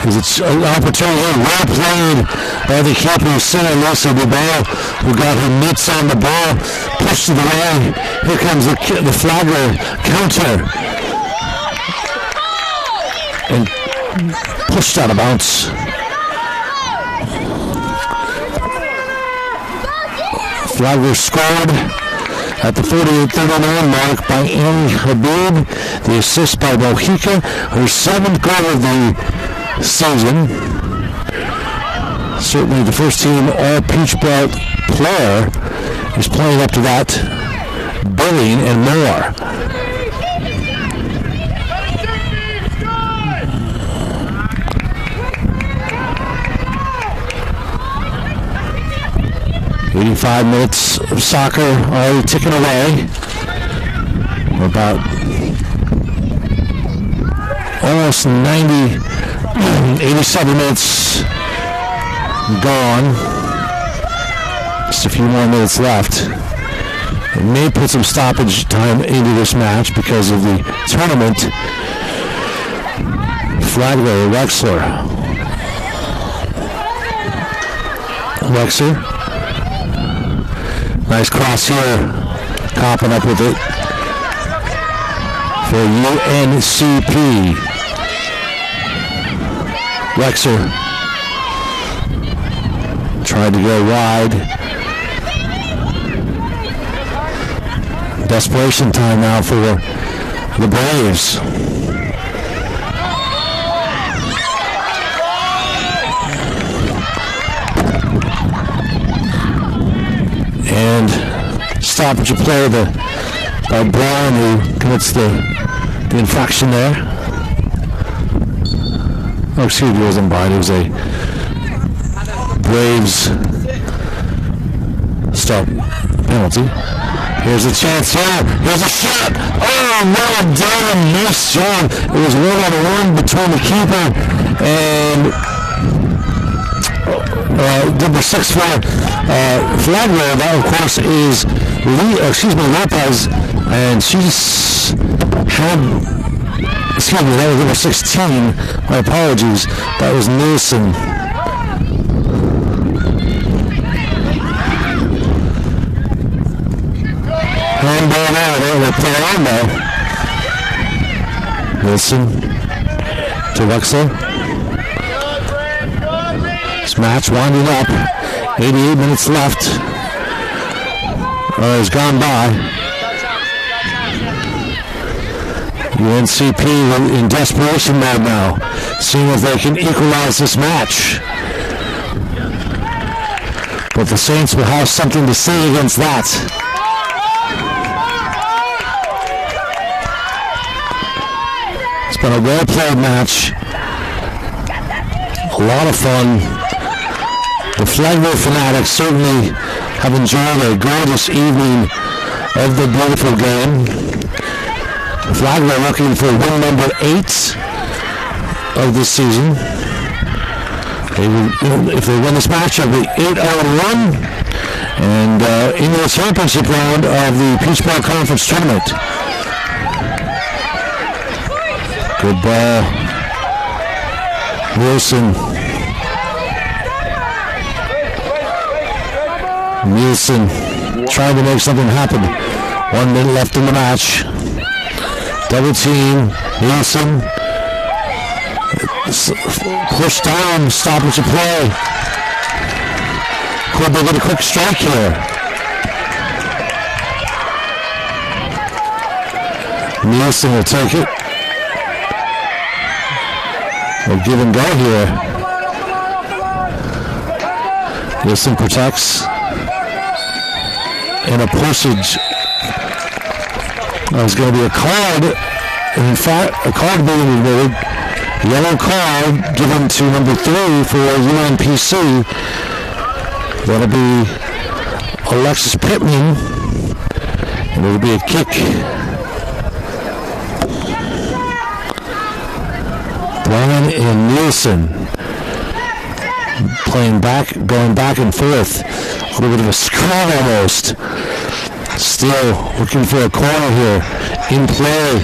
Speaker 1: It's an opportunity, well played by the keeper, Sarah Lisa DeBall, who got her mitts on the ball, pushed it away. Here comes the Flagler counter. And pushed out of bounds. Flagler scored at the 48-39 mark by Annie Habib. The assist by Mojica, her 7th goal of the season. Certainly the first team all-peach belt player is playing up to that billing and more. "85 minutes of soccer already ticking away. We're about almost 87 minutes gone. Just a few more minutes left. It may put some stoppage time into this match because of the tournament. Flagler, Wexler. Wexler. Nice cross here. Copping up with it for UNCP. Wexler tried to go wide. Desperation time now for the Braves. And stoppage of play by Brown, who commits the infraction there. Oh, excuse me, it wasn't Brown, it was a Braves stop penalty. Here's a chance here. Here's a shot. Oh, well done. Nice job. It was one-on-one between the keeper and number 6 for Flagler. That, of course, is Lopez, and she's had. Excuse me, that was number 16. My apologies. That was Nielsen. Handball now, they'll play on now. Wilson to Wexler. This match winding up. 88 minutes left. Has gone by. UNCP in desperation mode now, seeing if they can equalize this match. But the Saints will have something to say against that. It's been a well-played match. A lot of fun. The Flagler fanatics certainly have enjoyed a gorgeous evening of the beautiful game. Flagler looking for win number 8 of this season. If they win this match, it'll be 8-1 and in the championship round of the Peach Bowl Conference Tournament. Good ball. Wilson. Nielsen trying to make something happen. 1 minute left in the match. Double team. Nielsen. Push down. Stoppage of play. Could they get a quick strike here? Nielsen will take it. We'll give and go here. Nielsen protects. And a pushage. There's going to be a card. In fact, a card being admitted. Yellow card given to number 3 for UNPC. That'll be Alexis Pittman. And it'll be a kick. Brian and Nielsen playing back, going back and forth. A little bit of a scrum almost. Still looking for a corner here. In play.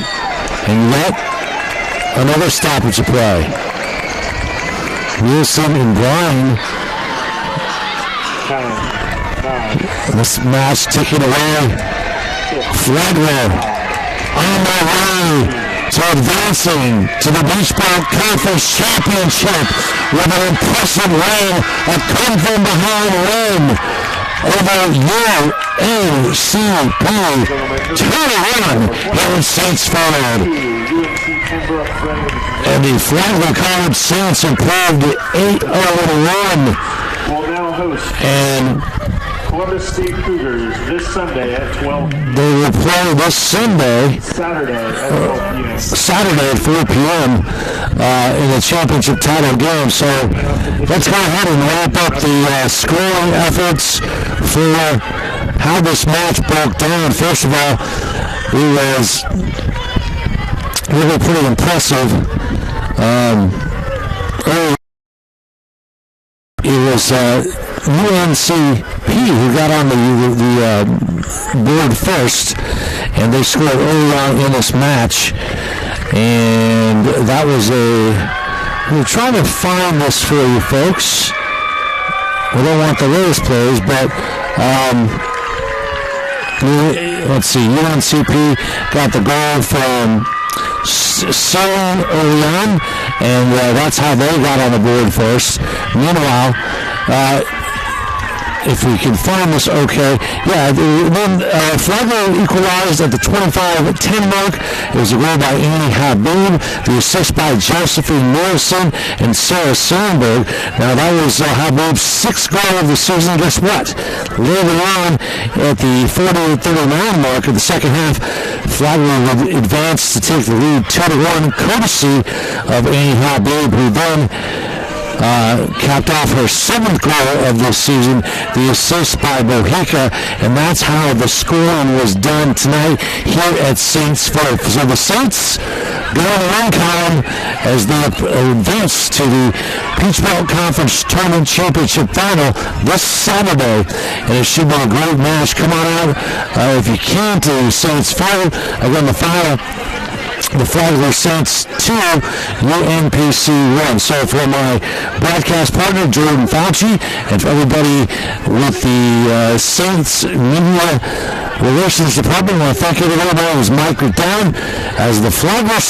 Speaker 1: And yet, another stoppage of play. Nielsen and Brian. This match ticking away. Flagler on their way to advancing to the Beach Bowl Conference Championship with an impressive win, a come-from-behind win over UNCP 2-1 here in Saintsford. And the Flagler College Saints improved to 8-1. And
Speaker 2: Columbus State Cougars this Sunday at 12.
Speaker 1: They will play this Sunday,
Speaker 2: Saturday
Speaker 1: at 4 p.m. In the championship title game. So let's go ahead and wrap up the scoring efforts for how this match broke down. First of all, it was really pretty impressive. Early, it was UNCP who got on the board first, and they scored early on in this match. And that was we're trying to find this for you folks. We don't want the latest plays, but let's see. UNCP got the goal from Sullivan early on, and that's how they got on the board first. Meanwhile, if we can find this okay. Yeah, then Flagler equalized at the 25-10 mark. It was a goal by Annie Habib, the assist by Josephine Morrison and Sarah Sandberg. Now, that was Habib's 6th goal of the season. Guess what? Later on, at the 48-39 mark of the second half, Flagler would advance to take the lead 2-1, courtesy of Annie Habib, who then capped off her 7th goal of this season, the assist by Bohica, and that's how the scoring was done tonight here at Saints Farm. So the Saints go in the win column as they advance to the Peach Belt Conference Tournament Championship Final this Saturday, and it should be a great match. Come on out if you can to Saints Farm. Again, the final. The Flagler Saints 2, UNPC 1. So for my broadcast partner, Jordan Fauci, and for everybody with the Saints Media Relations Department, I want to thank everybody. My name is Mike McDown as the Flagler